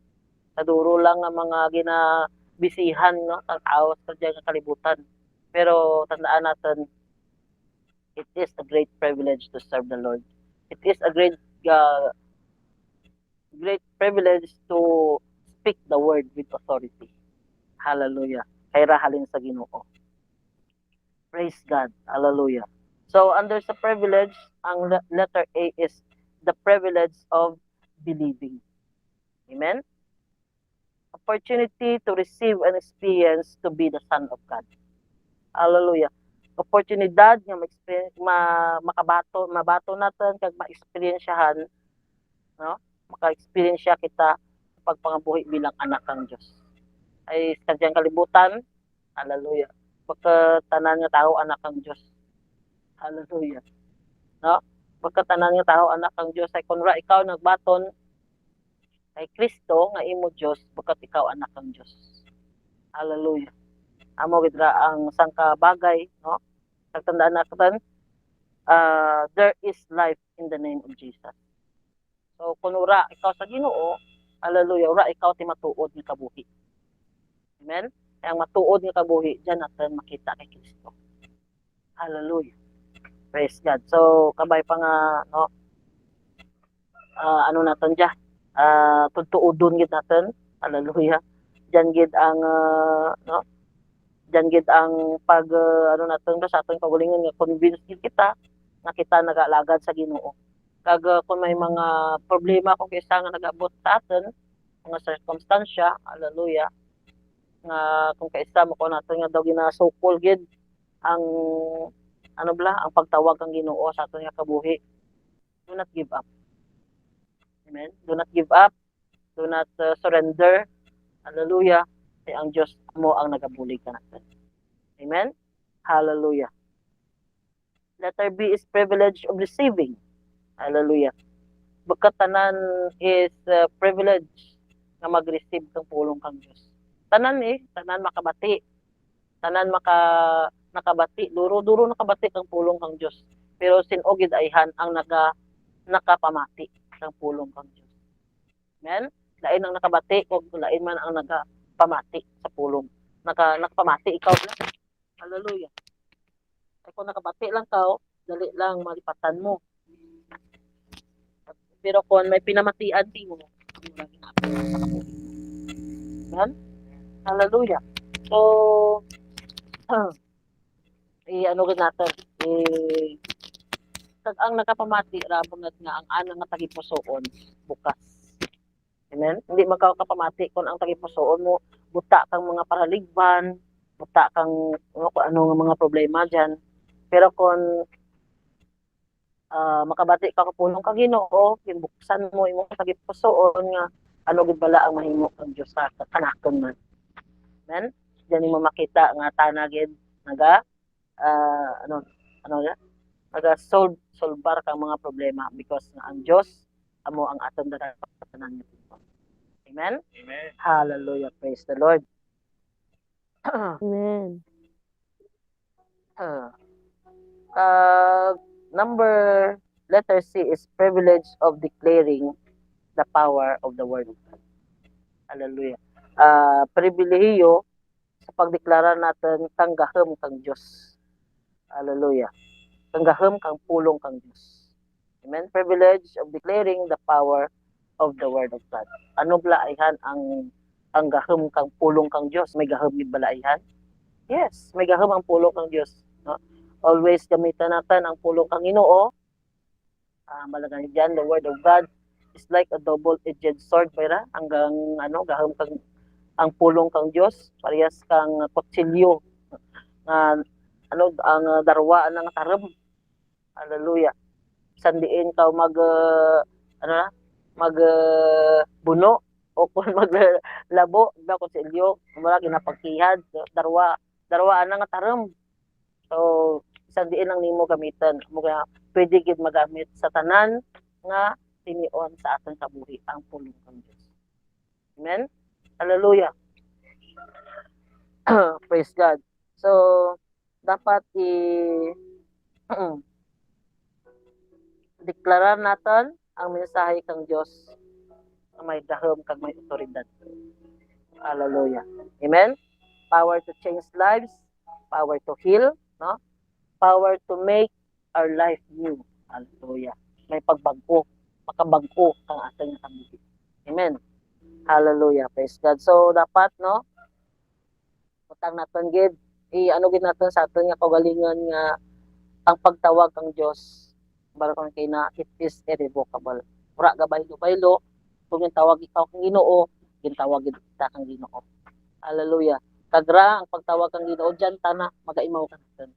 Sa duro lang nga mga ginabisihan, no? Ang tao sa diyan nga kalibutan. Pero tandaan natin, it is a great privilege to serve the Lord. It is a great privilege to speak the word with authority. Hallelujah. Kay rahalin sa Ginoo. Praise God. Hallelujah. So, under sa privilege, ang letter A is the privilege of believing. Amen? Opportunity to receive and experience to be the Son of God. Hallelujah. Oportunidad nga mabato natin kag ma-experiensyahan, no? Maka-experience kita sa pagpangabuhi bilang anak ng Dios. Ay sa diyang kalibutan, hallelujah. Pagkatanan nga tao anak ng Dios. Hallelujah. No? Pagkatanan nga tao anak ng Dios ay kunra ikaw nagbaton kay Kristo nga imo Dios, pagkat ikaw anak ng Dios. Hallelujah. Amo gid ang sangka bagay, no? Tandaan natin, there is life in the name of Jesus. So kung ura ikaw sa Ginoo, hallelujah, ura ikaw ti matuod nga kabuhi. Amen? Ang matuod nga kabuhi, diyan natin makita kay Kristo. Hallelujah. Praise God. So kabay pa nga, no? Ano natin diyan? Tutuudon gid natin. Hallelujah. Diyan gid ang no? Diyan gid ang pag ano natin sa aton kaugalingon nga convince kita nga kita nag-alagad sa Ginoo. Kag kung may mga problema kung kaysa nga nag-abot sa atin, mga circumstansya, hallelujah, nga kung kaysa mo ko natin nga daw ginasukol gid ang ang pagtawag kang Ginoo sa aton nga kabuhi. Do not give up. Amen. Do not give up. Do not surrender. Hallelujah. Kay ang Dios mo ang nagabulig ka natin. Amen. Hallelujah. Letter B is privilege of receiving. Hallelujah. Tanan is privilege nga mag-receive kang pulong kang Dios. Tanan makabati. Tanan nakabati, duro nakabati kang pulong kang Dios. Pero sinogid ayhan ang nakapamati kang pulong kang Dios. Amen? Lain ang nakabati kung lain man ang nagapamati sa pulong. Nakapamati ikaw lang. Hallelujah. Ay kung nakabati lang ka, dali lang malipatan mo. Pero kung may pinamatian mo, amen? Hallelujah. So, ano rin natin, kag ang nakapamati, rabang nga ang anang nga tagipusoon, bukas. Amen? Hindi magkakapamati kung ang tagipusoon mo, buta kang mga paraligban, buta kang ano mga problema dyan. Pero kung makabati ka kapulong kang Ginoo, kinbuksan mo imong tagipusoon nga ano gid bala ang mahimo kang Dios sa kanakon man. Amen? Diyan mo makita nga tanagid naga solbar kang mga problema because nga ang Dios amo ang aton daratnan niya. Amen? Amen. Hallelujah. Praise the Lord. Amen. Number letter C is privilege of declaring the power of the word of God. Hallelujah. Pribilehiyo sa pagdeklara natin kang gahom kang Dios. Hallelujah. Kang gahom kang pulong kang Dios. Amen. Privilege of declaring the power of the word of God. Ano balaihan ang gahom kang pulong kang Dios? May gahom ni balaihan? Yes, may gahom ang pulong kang Dios, no? Always gamitan natin ang pulong kang Ginoo. Malagay diyan the word of God is like a double-edged sword, para hanggang gahom kang ang pulong kang Dios, parehas kang kutsilyo nga ang darwa ng tarem. Hallelujah. Sandiin ka mag buno o kung maglabo ba kutsilyo, wala ginapagkihad darwa ng tarem. So sandiin lang nimo gamitan mga pwede gid magamit sa tanan nga tinion sa aton kabuhi ang pulong kang Dios. Amen. Hallelujah. Praise God. So, dapat deklarar natin ang mensahe kang Diyos na may dahom kag may otoridad. Hallelujah. Amen? Power to change lives, power to heal, no? Power to make our life new. Hallelujah. May pagbago, makabago ang ating kabuhi. Amen. Hallelujah. Praise God. So, dapat, no? Utang natin gid gid natin sa aton nga kaugalingon nga ang pagtawag kang Dios barakon kay na it is irrevocable. Ura gabay baylo kung yung tawag ikaw kang Ginoo, gintawag gid kita kang Ginoo. Hallelujah. Kagra ang pagtawag kang Ginoo diyan tana magaimaw ka natin.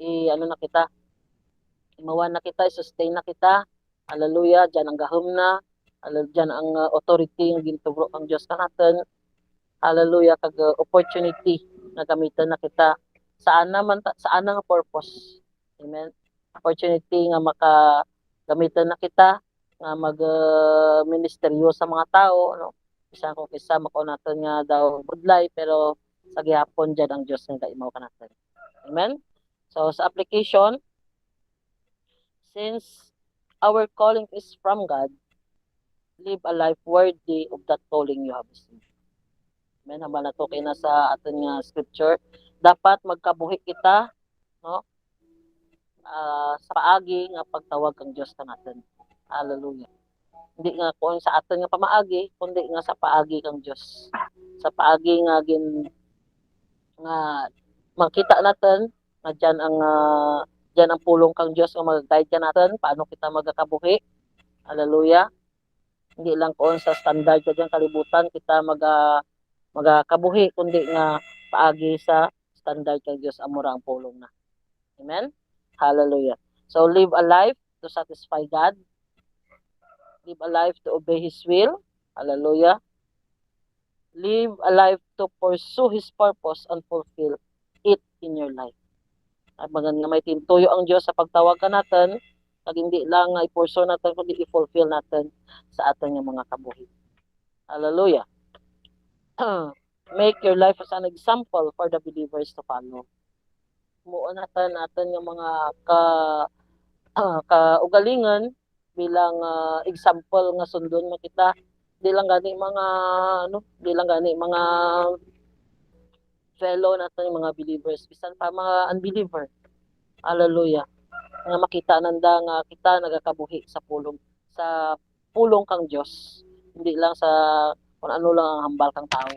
Na kita. Imawan na kita, sustain na kita. Hallelujah. Diyan ang gahom na. Diyan ang authority nga gintubro kang Dios kanaton. Hallelujah, kag opportunity na gamitan na kita saan nga purpose. Amen. Opportunity nga gamitan na kita nga ministeryo sa mga tao, no? Bisan kung isa mako naton nga daw budlay pero sa gihapon diyan ang Dios nga imaw kanaton. Amen. So sa application, since our calling is from God, live a life worthy of that calling you have received. Amen. Hamba na to kay na sa aton nga scripture, dapat magkabuhi kita, no? Sa paagi nga pagtawag kang Dios kanaton. Hallelujah. Hindi nga kung sa aton nga pamaagi, kundi nga sa paagi kang Dios. Sa paagi nga makita natin nga diyan ang pulong kang Dios nga mag-guide natin paano kita magakabuhi. Hallelujah. Hindi lang kung sa standard ka diyan kalibutan kita magakabuhi, kundi nga paagi sa standard kang Dios amura ang pulong na. Amen. Hallelujah. So live a life to satisfy God. Live a life to obey His will. Hallelujah. Live a life to pursue His purpose and fulfill it in your life. At maganda may tintuyo ang Diyos sa pagtawag ka natin, kag hindi lang i-pursue natin, kundi i-fulfill natin sa ating mga kabuhi. Hallelujah. Make your life as an example for the believers to follow. Muon natin yung mga kaugalingan bilang example nga sundon mo kita. Di lang gani mga fellow natin yung mga believers, bisan pa mga unbeliever. Hallelujah. Nga makita nanda nga kita nagakabuhi sa pulong kang Dios. Hindi lang sa kung ano lang ang hambal kang tao.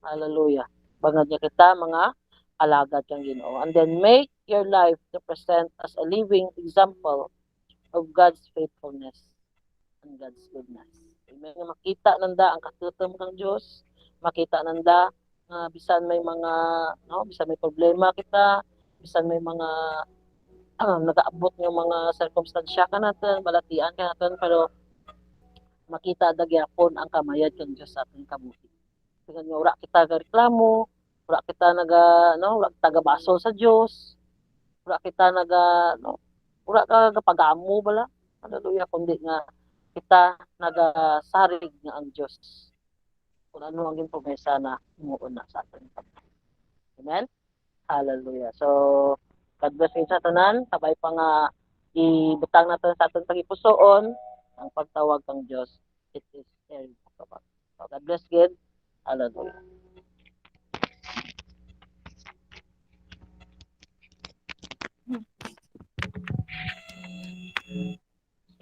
Hallelujah. Bangad niya kita mga alagad kang Ginoo. And then make your life to present as a living example of God's faithfulness and God's goodness. Amen. Makita nanda ang katutom kang Dios, makita nanda bisan may problema kita, bisan may mga nagaabot ng mga sirkumstansya ka natin, balatian ka natin, pero makita dagyapon ang kamayad kang Dios sa ating kabuhi. Kaya nga wala kita reklamo, wala kita wala kita gabasol sa Dios, wala kita wala ka gapagamo bala. Hallelujah, kundi nga kita nagasarig nga ang Dios. Kung ano ang promesa na umuuna sa atin. Amen? Hallelujah. So, God bless kayo sa tanan, sabay pa nga ibutang natin sa aton pagipusoon ang pagtawag kang Dios. It is very important. So, God bless God. Hallelujah.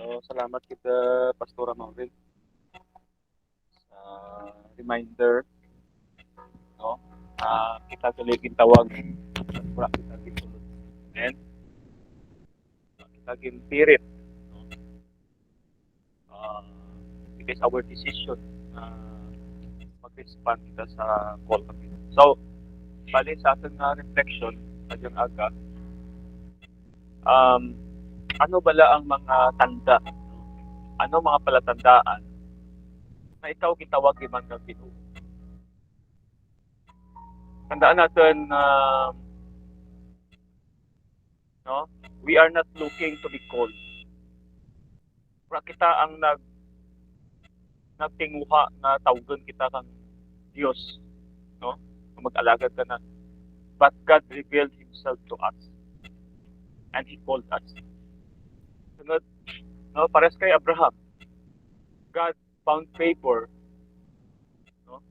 So, salamat kita, Pastora Maureen, sa reminder, no? Kita galigin tawag, wala kita gisulod. And, kita ginpirit, no? It is our decision na mag-respond kita sa call kami. So, bali sa ating reflection, sadyang aga, ano bala ang mga tanda, ano mga palatandaan na ikaw gitawag iman ng Ginoo? Tandaan natin na no, we are not looking to be called. Para kita ang nagtinguha na tawagan kita kang Dios, no? Mag-alagad ka na. But God revealed Himself to us. And He called us. Sunod, no, pares kay Abraham. God found favor, no,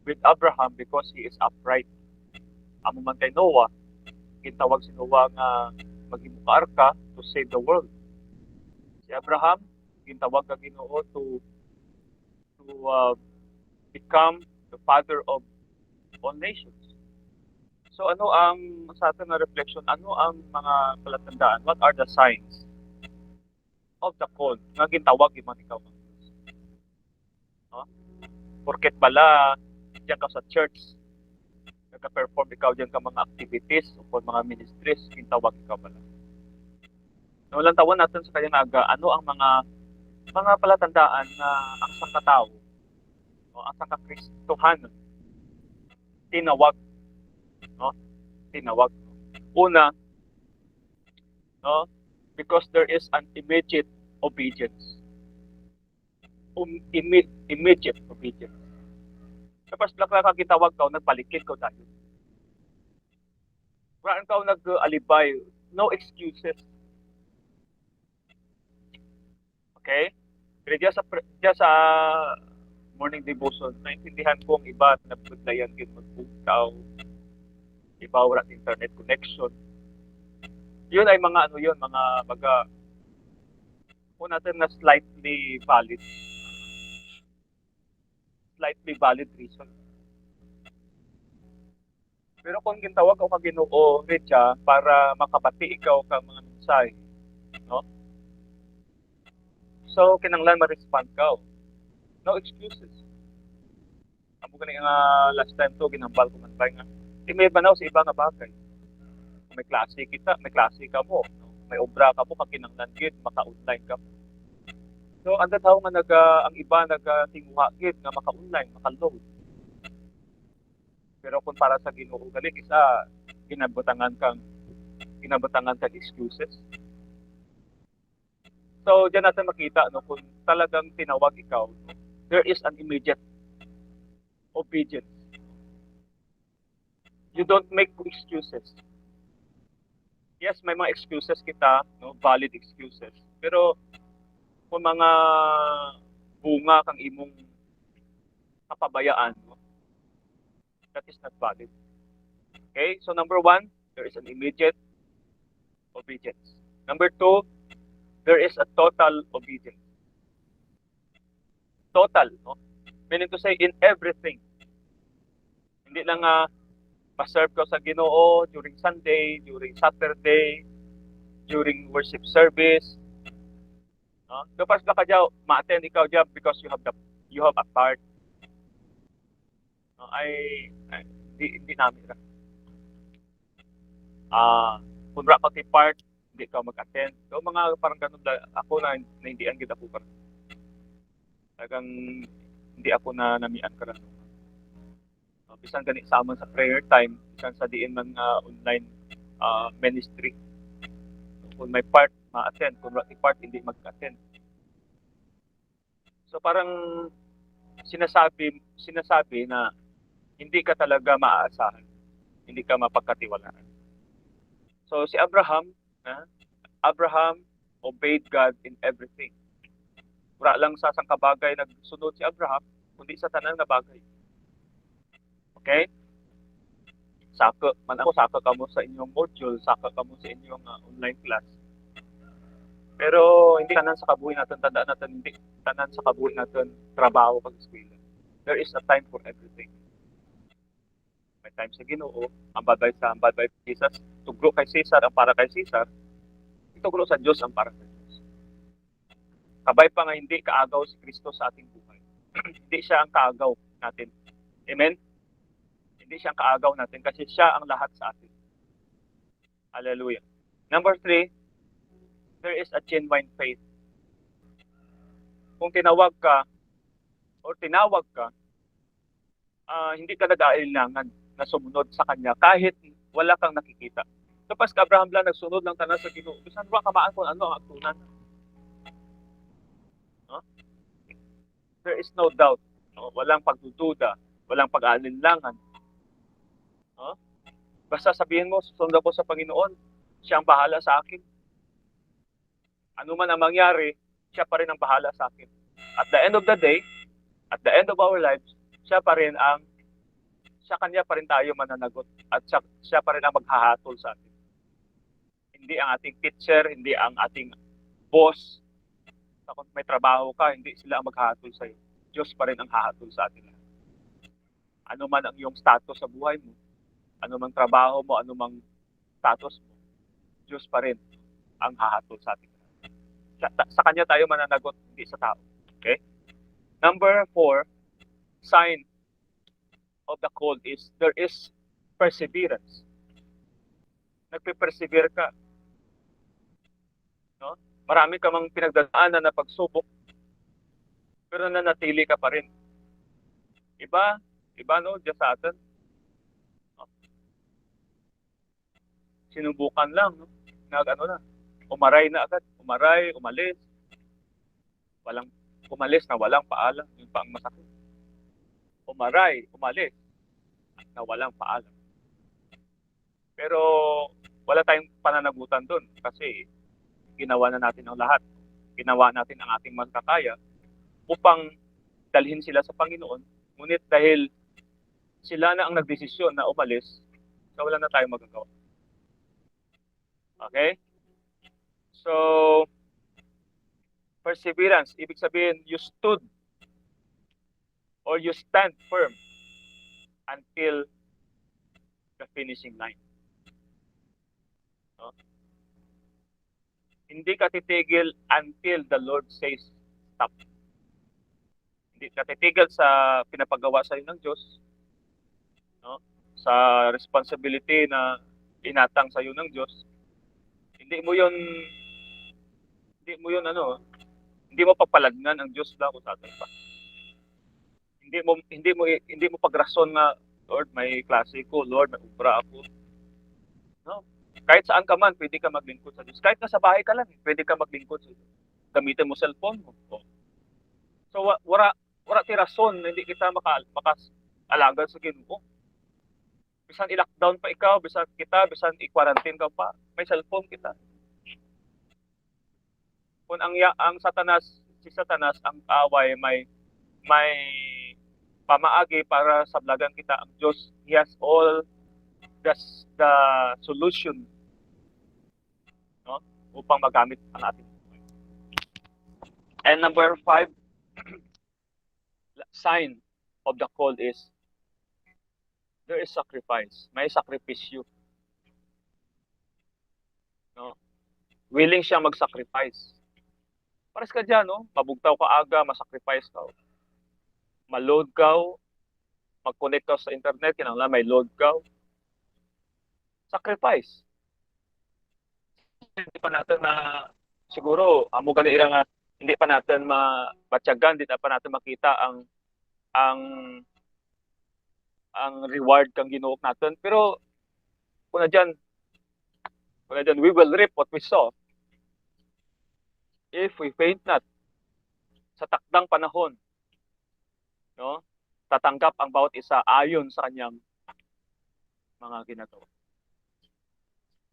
with Abraham because he is upright. Amo man kay Noah, gitawag si Noah nga maghimo ka arka to save the world. Si Abraham, gitawag ka Ginoo to become the father of all nations. So ano ang sa atin na reflection, ano ang mga palatandaan? What are the signs of the call nga gintawag iman ikaw? No? Porket bala diyan ka sa church, nagka-perform ikaw diyan ka mga activities o mga ministries, gintawag ikaw bala. No, lang tawon natin sa kanyang aga, ano ang mga palatandaan na ang sangkatao o ang sangkakristohan tinawag, no? Tinawag. Una, no? Because there is an immediate obedience. Immediate obedience. Tapos lakla ka gitawag ka, nagpalikid ka tayo. Wala ka nag-alibay, no excuses. Okay? Pero diya sa morning devotion, naintindihan ko ang iba na nagpudlayan yun magpuntaw, iba wala internet connection. Yun ay mga ano yun, mga baga kung natin na slightly valid reason. Pero kung gintawag ako ka Ginoo, Richa, para makabati ikaw ka mga mensahe, no? So, kinanglan ma-respond ka. No excuses. Amo gani nga last time to ginambal ko man nga. May banaw sa iba nga bagay. May klase kita, may klase ka mo, no? May obra ka mo, kinanglan gid maka-online ka mo. So, ang tao nga ang iba nagatinguha gid nga maka-online, maka-load. Pero kung para sa Ginoo gali isa ginabutangan kang excuses. So, diyan natin makita no kung talagang tinawag ikaw, no, there is an immediate obedience. You don't make excuses. Yes, may mga excuses kita, no, valid excuses. Pero kung mga bunga kang imong kapabayaan, no, that is not valid. Okay? So number 1, there is an immediate obedience. Number 2, there is a total obedience. Total, no? Meaning to say, in everything. Hindi lang ma-serve ka sa Ginoo during Sunday, during Saturday, during worship service. No? Kapag ka dyan, ma-attend ikaw dyan because you have a part. No? Hindi namin na. Kung wala ka part, hindi ka mag-attend. So, mga parang ganun ako na hindi ang kita po parang. Talagang hindi ako na namian ka rin. Bisan ganit sa amon sa prayer time, bisan sa diin man online ministry. Kung may part, ma-attend. Kung wala part, hindi mag-attend. So parang sinasabi na hindi ka talaga maaasahan. Hindi ka mapagkatiwalaan. So si Abraham, Abraham obeyed God in everything. Wala lang sa sangkabagay nagsunod si Abraham, kundi sa tanan nga bagay. Okay? Saka ka mo sa inyong module, saka ka mo sa inyong online class. Pero hindi tanan sa kabuhi natin, tandaan natin, hindi tanan sa kabuhi natin trabaho pag eskwela. There is a time for everything. May time sa Ginoo, ang baday Jesus, tugro kay Cesar ang para kay Cesar, itugro sa Diyos ang para kay Diyos. Kabay pa nga hindi kaagaw si Kristo sa ating buhay. Hindi siya ang kaagaw natin. Amen? Hindi siya ang kaagaw natin kasi siya ang lahat sa atin. Hallelujah. Number 3, there is a genuine faith. Kung tinawag ka, hindi ka nag-aalinlangan na sumunod sa Kanya kahit wala kang nakikita. So, pas ka Abraham lang, nagsunod lang tanan sa Ginoo. Bisan wa kamaan kung ano ang agtunan. No? There is no doubt. No? Walang pagdududa. Walang pag-aalinlangan. No? Basta sabihin mo, susunod ako sa Panginoon. Siya ang bahala sa akin. Ano man ang mangyari, siya pa rin ang bahala sa akin. At the end of the day, at the end of our lives, siya kanya pa rin tayo mananagot. At siya pa rin ang maghahatol sa atin. Hindi ang ating teacher, hindi ang ating boss. Kung may trabaho ka, hindi sila ang maghahatol sa iyo. Diyos pa rin ang hahatol sa atin. Ano man ang iyong status sa buhay mo, ano man trabaho mo, ano man status mo, Diyos pa rin ang hahatol sa atin. Sa Kanya tayo mananagot, hindi sa tao. Okay? Number 4, sign of the call is there is perseverance. Nagpe-persevere ka. No? Marami ka mang pinagdadaanan na pagsubok, pero nanatili ka pa rin. Iba no, Diyos sa atin. No? Sinubukan lang, no? Umaray na agad. Umalis. Umalis na walang paalam. Yung pa ang masakit. Umalis na walang paalam. Pero wala tayong pananagutan doon kasi ginawa na natin ang lahat. Ginawa natin ang ating magkakaya upang dalhin sila sa Panginoon. Ngunit dahil sila na ang nagdesisyon na umalis, so wala na tayong magagawa. Okay? So, perseverance, ibig sabihin, you stood or you stand firm until the finishing line. No? Hindi ka titigil until the Lord says stop. Hindi ka titigil sa pinapagawa sa iyo ng Diyos, no? Sa responsibility na inatang sa iyo ng Diyos. Hindi mo papaladnan ang Diyos lang kung sa atin pa. Hindi mo pagrason nga, Lord, may klase ko, Lord, may ubra ako. No? Kahit saan ka man, pwede ka maglingkod sa Diyos. Kahit nasa bahay ka lang, pwede ka maglingkod sa Diyos. Gamitin mo cellphone mo. So, wala ti rason na hindi kita maka-alagad sa Ginoo. Bisan i-lockdown pa ikaw, bisan i-quarantine ka pa, may cellphone kita. Kung si Satanas ang away, may pamaagi para sablagan kita ang Diyos. He has all the solution, no? Upang magamit ang ating. And number 5, sign of the call is there is sacrifice. May sakripisyo. No? Willing siya mag-sacrifice. Pares ka dyan, no? Mabugtaw ka aga, masacrifice ka. Ma-load ka, mag-connect ka sa internet, kinanglan may load ka. Sacrifice. Hindi pa natin siguro, amo gani nga, hindi pa natin mabatyagan, hindi pa natin makita ang reward kang ginuok natin. Pero, kuna dyan, we will reap what we sow. If we faint not, sa takdang panahon, no, tatanggap ang bawat isa ayon sa kanyang mga ginagawa.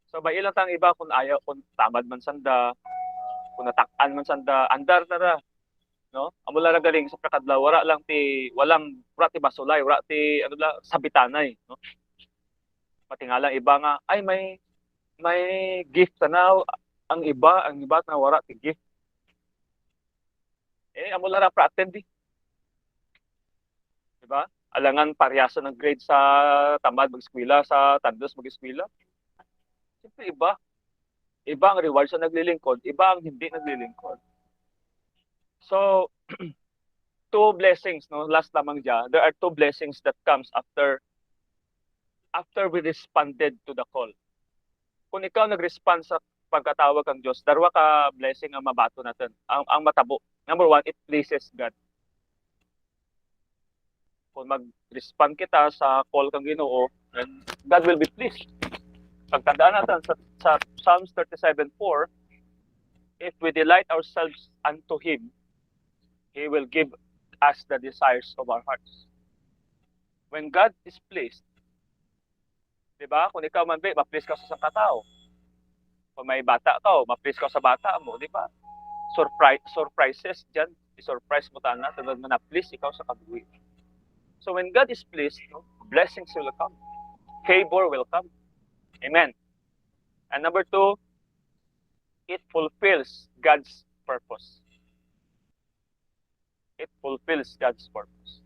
So ba ilang tang iba kung ayaw, kung tamad man sanda, kung natak-an man sanda, andar tara, no? Amo lang galing sa prakadlaw, wala ti basulay, wala ti ano la sabitanay, no? Matingalang iba nga ay may gift tanaw, ang iba na wala ti gift. Amo lang pra attend di. Diba? Alangan parehasa ng grade sa tamad mag-eskwela, sa tandos mag-eskwela. Siyempre iba. Iba ang reward sa naglilingkod, iba ang hindi naglilingkod. So, two blessings, no? Last lamang dyan. There are two blessings that comes after we responded to the call. Kung ikaw nag-respond sa pagkatawag ng Diyos, darwa ka blessing ang mabato natin, ang matabo. Number one, it pleases God. Kung mag-respond kita sa call kang Ginoo, then God will be pleased. Pagtandaan natin sa Psalms 37:4, if we delight ourselves unto Him, He will give us the desires of our hearts. When God is pleased, di ba? Kung ikaw man ma-please ka sa katao. Kung may bata ka, ma-please ka sa bata mo, di ba? Surprises dyan. I-surprise mo tayo na, tunod mo na-please ikaw sa kabuhi. So when God is pleased, no, blessings will come. Favor will come. Amen. And number two, it fulfills God's purpose. It fulfills God's purpose.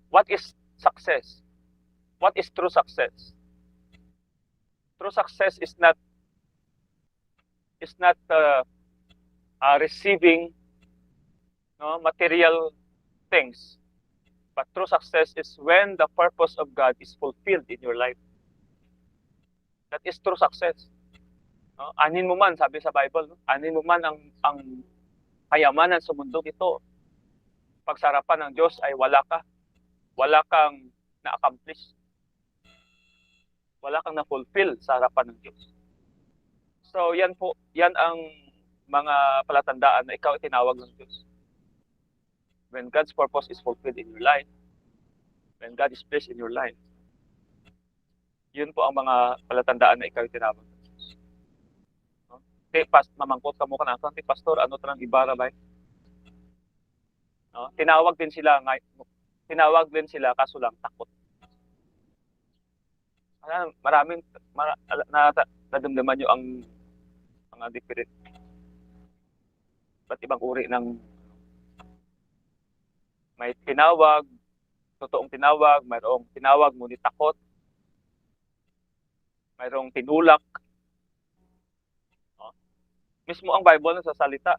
What is success? What is true success? True success is not receiving material things. But true success is when the purpose of God is fulfilled in your life. That is true success. No? Anin mo man, sabi sa Bible, anin mo man ang kayamanan sa mundong ito. Pagsarapan ng Diyos ay wala kang na-accomplish. Wala kang na-fulfill sa harapan ng Diyos. So yan ang mga palatandaan na ikaw tinawag ng Diyos. When God's purpose is fulfilled in your life, when God is pleased in your life, yun po ang mga palatandaan na ikaw tinawag ng Diyos. No? Mamangkot ka mo ka na, Pastor, ano tanang ibara ba? No? Tinawag din sila kaso lang takot. Nadamdaman nyo ang mga different ba't ibang uri ng may tinawag, totoong tinawag, mayroong tinawag ngunit takot, mayroong tinulak. No? Mismo ang Bible nagsasalita.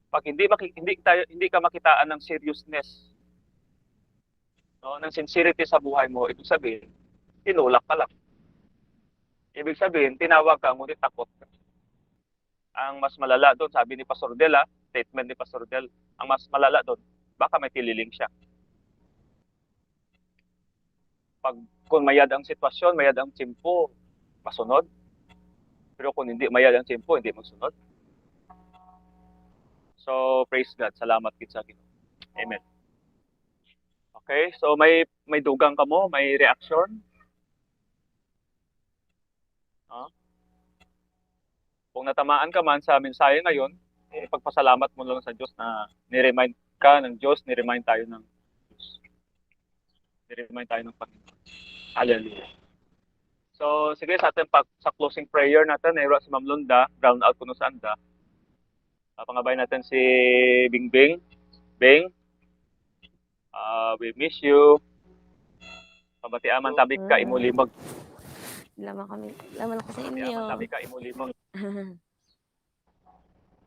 Pag hindi ka makitaan ng seriousness, no, ng sincerity sa buhay mo, ibig sabihin, tinulak ka lang. Ibig sabihin, tinawag ka ngunit takot ka. Ang mas malala doon, sabi ni Pastor Del, statement ni Pastor Del, ang mas malala doon, baka may tililing siya. Kung mayad ang sitwasyon, mayad ang tiyempo, masunod. Pero kung hindi mayad ang tiyempo, hindi magsunod. So, praise God. Salamat kit sa Ginoo. Amen. Okay, so may dugang ka mo, may reaction. Kung natamaan ka man sa mensahe ngayon, pagpasalamat mo lang sa Diyos na ni-remind ka ng Diyos, ni-remind tayo ng Diyos. Ni-remind tayo ng Panginoon. Hallelujah. So, sige sa atin sa closing prayer natin, si Ma'am Lunda, brown out kuno sa anda. Pangabay natin si Bingbing. Bing, we miss you. Pabatiaman tabi ka imulimag. Laman ako sa inyo. Pabatiaman tabi ka imulimag.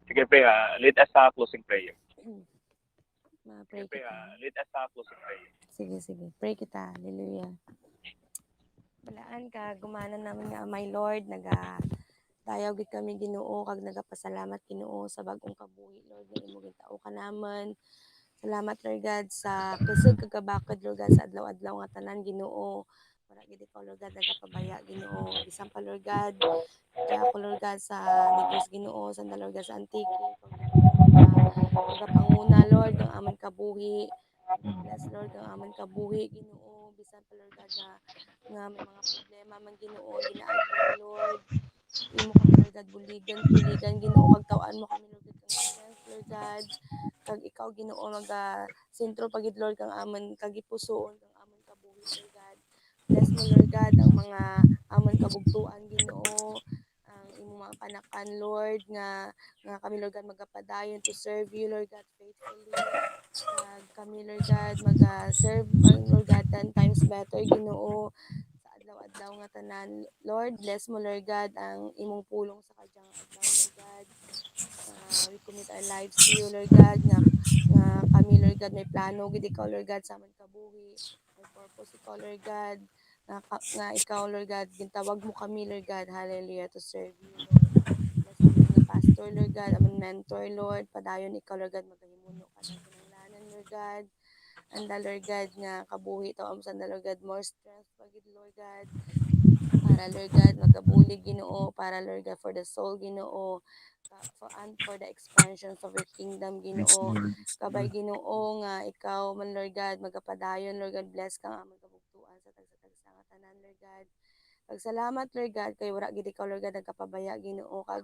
Sige, pre, lead us sa closing prayer. Pray kita. Lead us sa closing prayer. Sige. Pray kita. Hallelujah. Balaan ka, gumana namin nga, my Lord, dayawg kami Ginoo, kag nagapasalamat Ginoo sa bagong kabuhi, Lord, nga imong gitao ka naman. Salamat, Lord God, sa kusog kagabakod, Lord God, sa adlaw-adlaw nga tanan Ginoo. Wala gid ikaw, Lord God, nagapabaya Ginoo. Bisan pa, Lord God, kaya ako, Lord God, sa Negros Ginoo, sanda, Lord God, sa Antique, ikaw Ginoo, nagapanguna, Lord, ng aming kabuhi. Bless Lord kang amon kabuhi Ginoo bisan pa Lord God nga may mga problema man Ginoo ginaadtog Lord imo kami Lord God buligan Ginoo kag tawan mo kami Lord God kang strength Lord God kag ikaw Ginoo sentro pagid Lord kang amon kagipusoon kang amon kabuhi Lord God. Bless mo Lord God ang mga amon kabugtuan Ginoo ang imong mga kanakan Lord nga kami Lord God magapadayon to serve you Lord God faithfully kag kami Lord God serve Lord God 10 times better Ginoo sa adlaw-adlaw nga tanan Lord bless mo Lord God ang imong pulong sa kadyang adlaw Lord God. We commit our lives to you Lord God nga kami Lord God may plano gid ikaw Lord God sa amon kabuhi may purpose ikaw Lord God nga ikaw Lord God gintawag mo kami Lord God hallelujah to serve you Lord. Bless mo amon nga pastor Lord God amon mentor Lord padayon ikaw Lord God magahimuno kanang kinahanglanan Lord God. Anda Lord God nga kabuhi taw am sanda Lord God more strength pagid Lord God para Lord God magabulig Ginoo para Lord God for the soul Ginoo for the expansions of your kingdom Ginoo kabay Ginoo nga ikaw man Lord God magapadayon Lord God bless kang among kabugtuan sa tagsa nga tanan Lord God kag salamat Lord God kay wala gid ikaw Lord God nagkapabaya Ginoo kag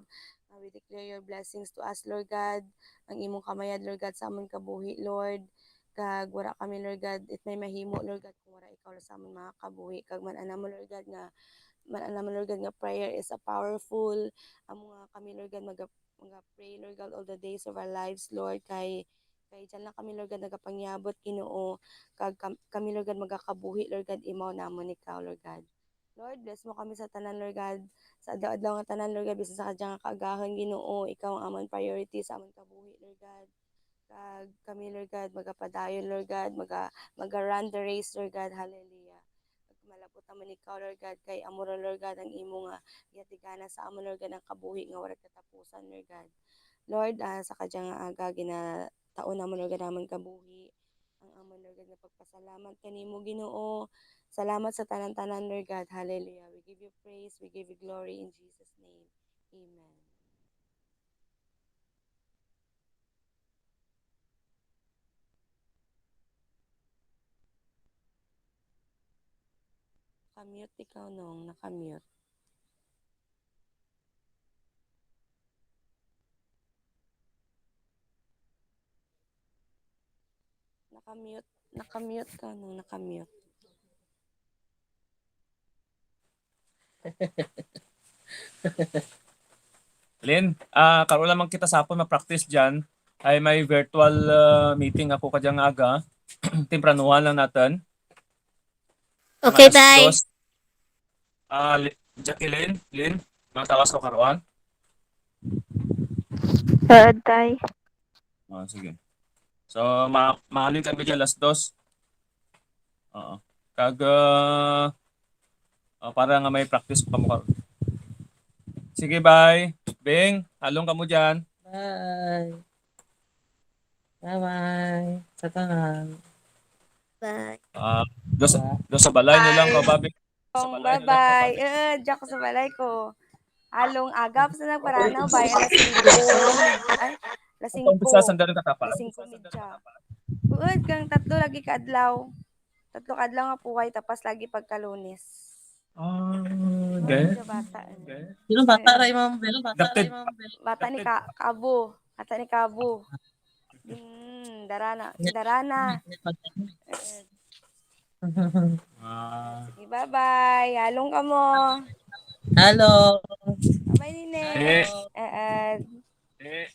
we declare your blessings to us Lord God ang imong kamayad Lord God sa amon kabuhi Lord kag wala kami Lord God it may mahimo Lord God kung wala ikaw sa amon mga kabuhi kag man-ana mo Lord God nga man-ana mo Lord God nga prayer is a powerful amo nga kami Lord God pray Lord God all the days of our lives Lord kay dyan lang kami Lord God nagapangyabot Ginoo kag kami Lord God magakabuhi Lord God imaw namon ikaw Lord God. Lord, bless mo kami sa tanan, Lord God. Sa adlaw-adlaw nga tanan, Lord God, bisan sa kadyang kaagahon, Ginoo, ikaw ang amon priority sa amon kabuhi, Lord God. Kag kami, Lord God, magapadayon, Lord God, maga-run the race, Lord God, hallelujah. Malapot naman ikaw, Lord God, kay amuro, Lord God, ang imo nga gihatigana sa amon, Lord God, ang kabuhi nga wala katapusan, Lord God. Lord, sa kadyang aga taon namon, Lord God, amon kabuhi. Ang amon, Lord God, nga pagpasalamat kanimo, Ginoo. Salamat sa tanan-tanan, Lord God. Hallelujah. We give you praise. We give you glory in Jesus' name. Amen. Nakamute ikaw nung. Nakamute. Nakamute ka nung. Nakamute. Lin, karon lamang kita sapon ma-practice diyan ay may virtual meeting ako kadyang aga. Timpranuhan lang natin. Okay, Mga alas bye. 2. Jacqueline, Lin, mga tawas ko karoon. Tay. Sige. So, maalin kami dyan alas 2. Oo. Kag para nga may practice pa mo karon. Sige, bye. Bing, halong ka mo dyan. Bye. Bye-bye. Sa tanan. Bye. Dos sa balay nyo lang Bye. ko, Bobby. Bye-bye. Diyak ko sa balay ko. Halong agap sa nagparanaw. Bye. Alas 5 ay, alas 5. Umpisa sa darin katapa. Alas 5 midya. Uod kang tatlo lagi kaadlaw. Tatlo kaadlaw nga puway tapas lagi pagkalunes. Okay. Medyo bata. Sino bata ra imong bel? Adapted. Bata ni Kabo. Bata ni Kabo. Darana. Sige, bye-bye. Halong ka mo. Hello. Bye-bye, Nine. Eh. Eh,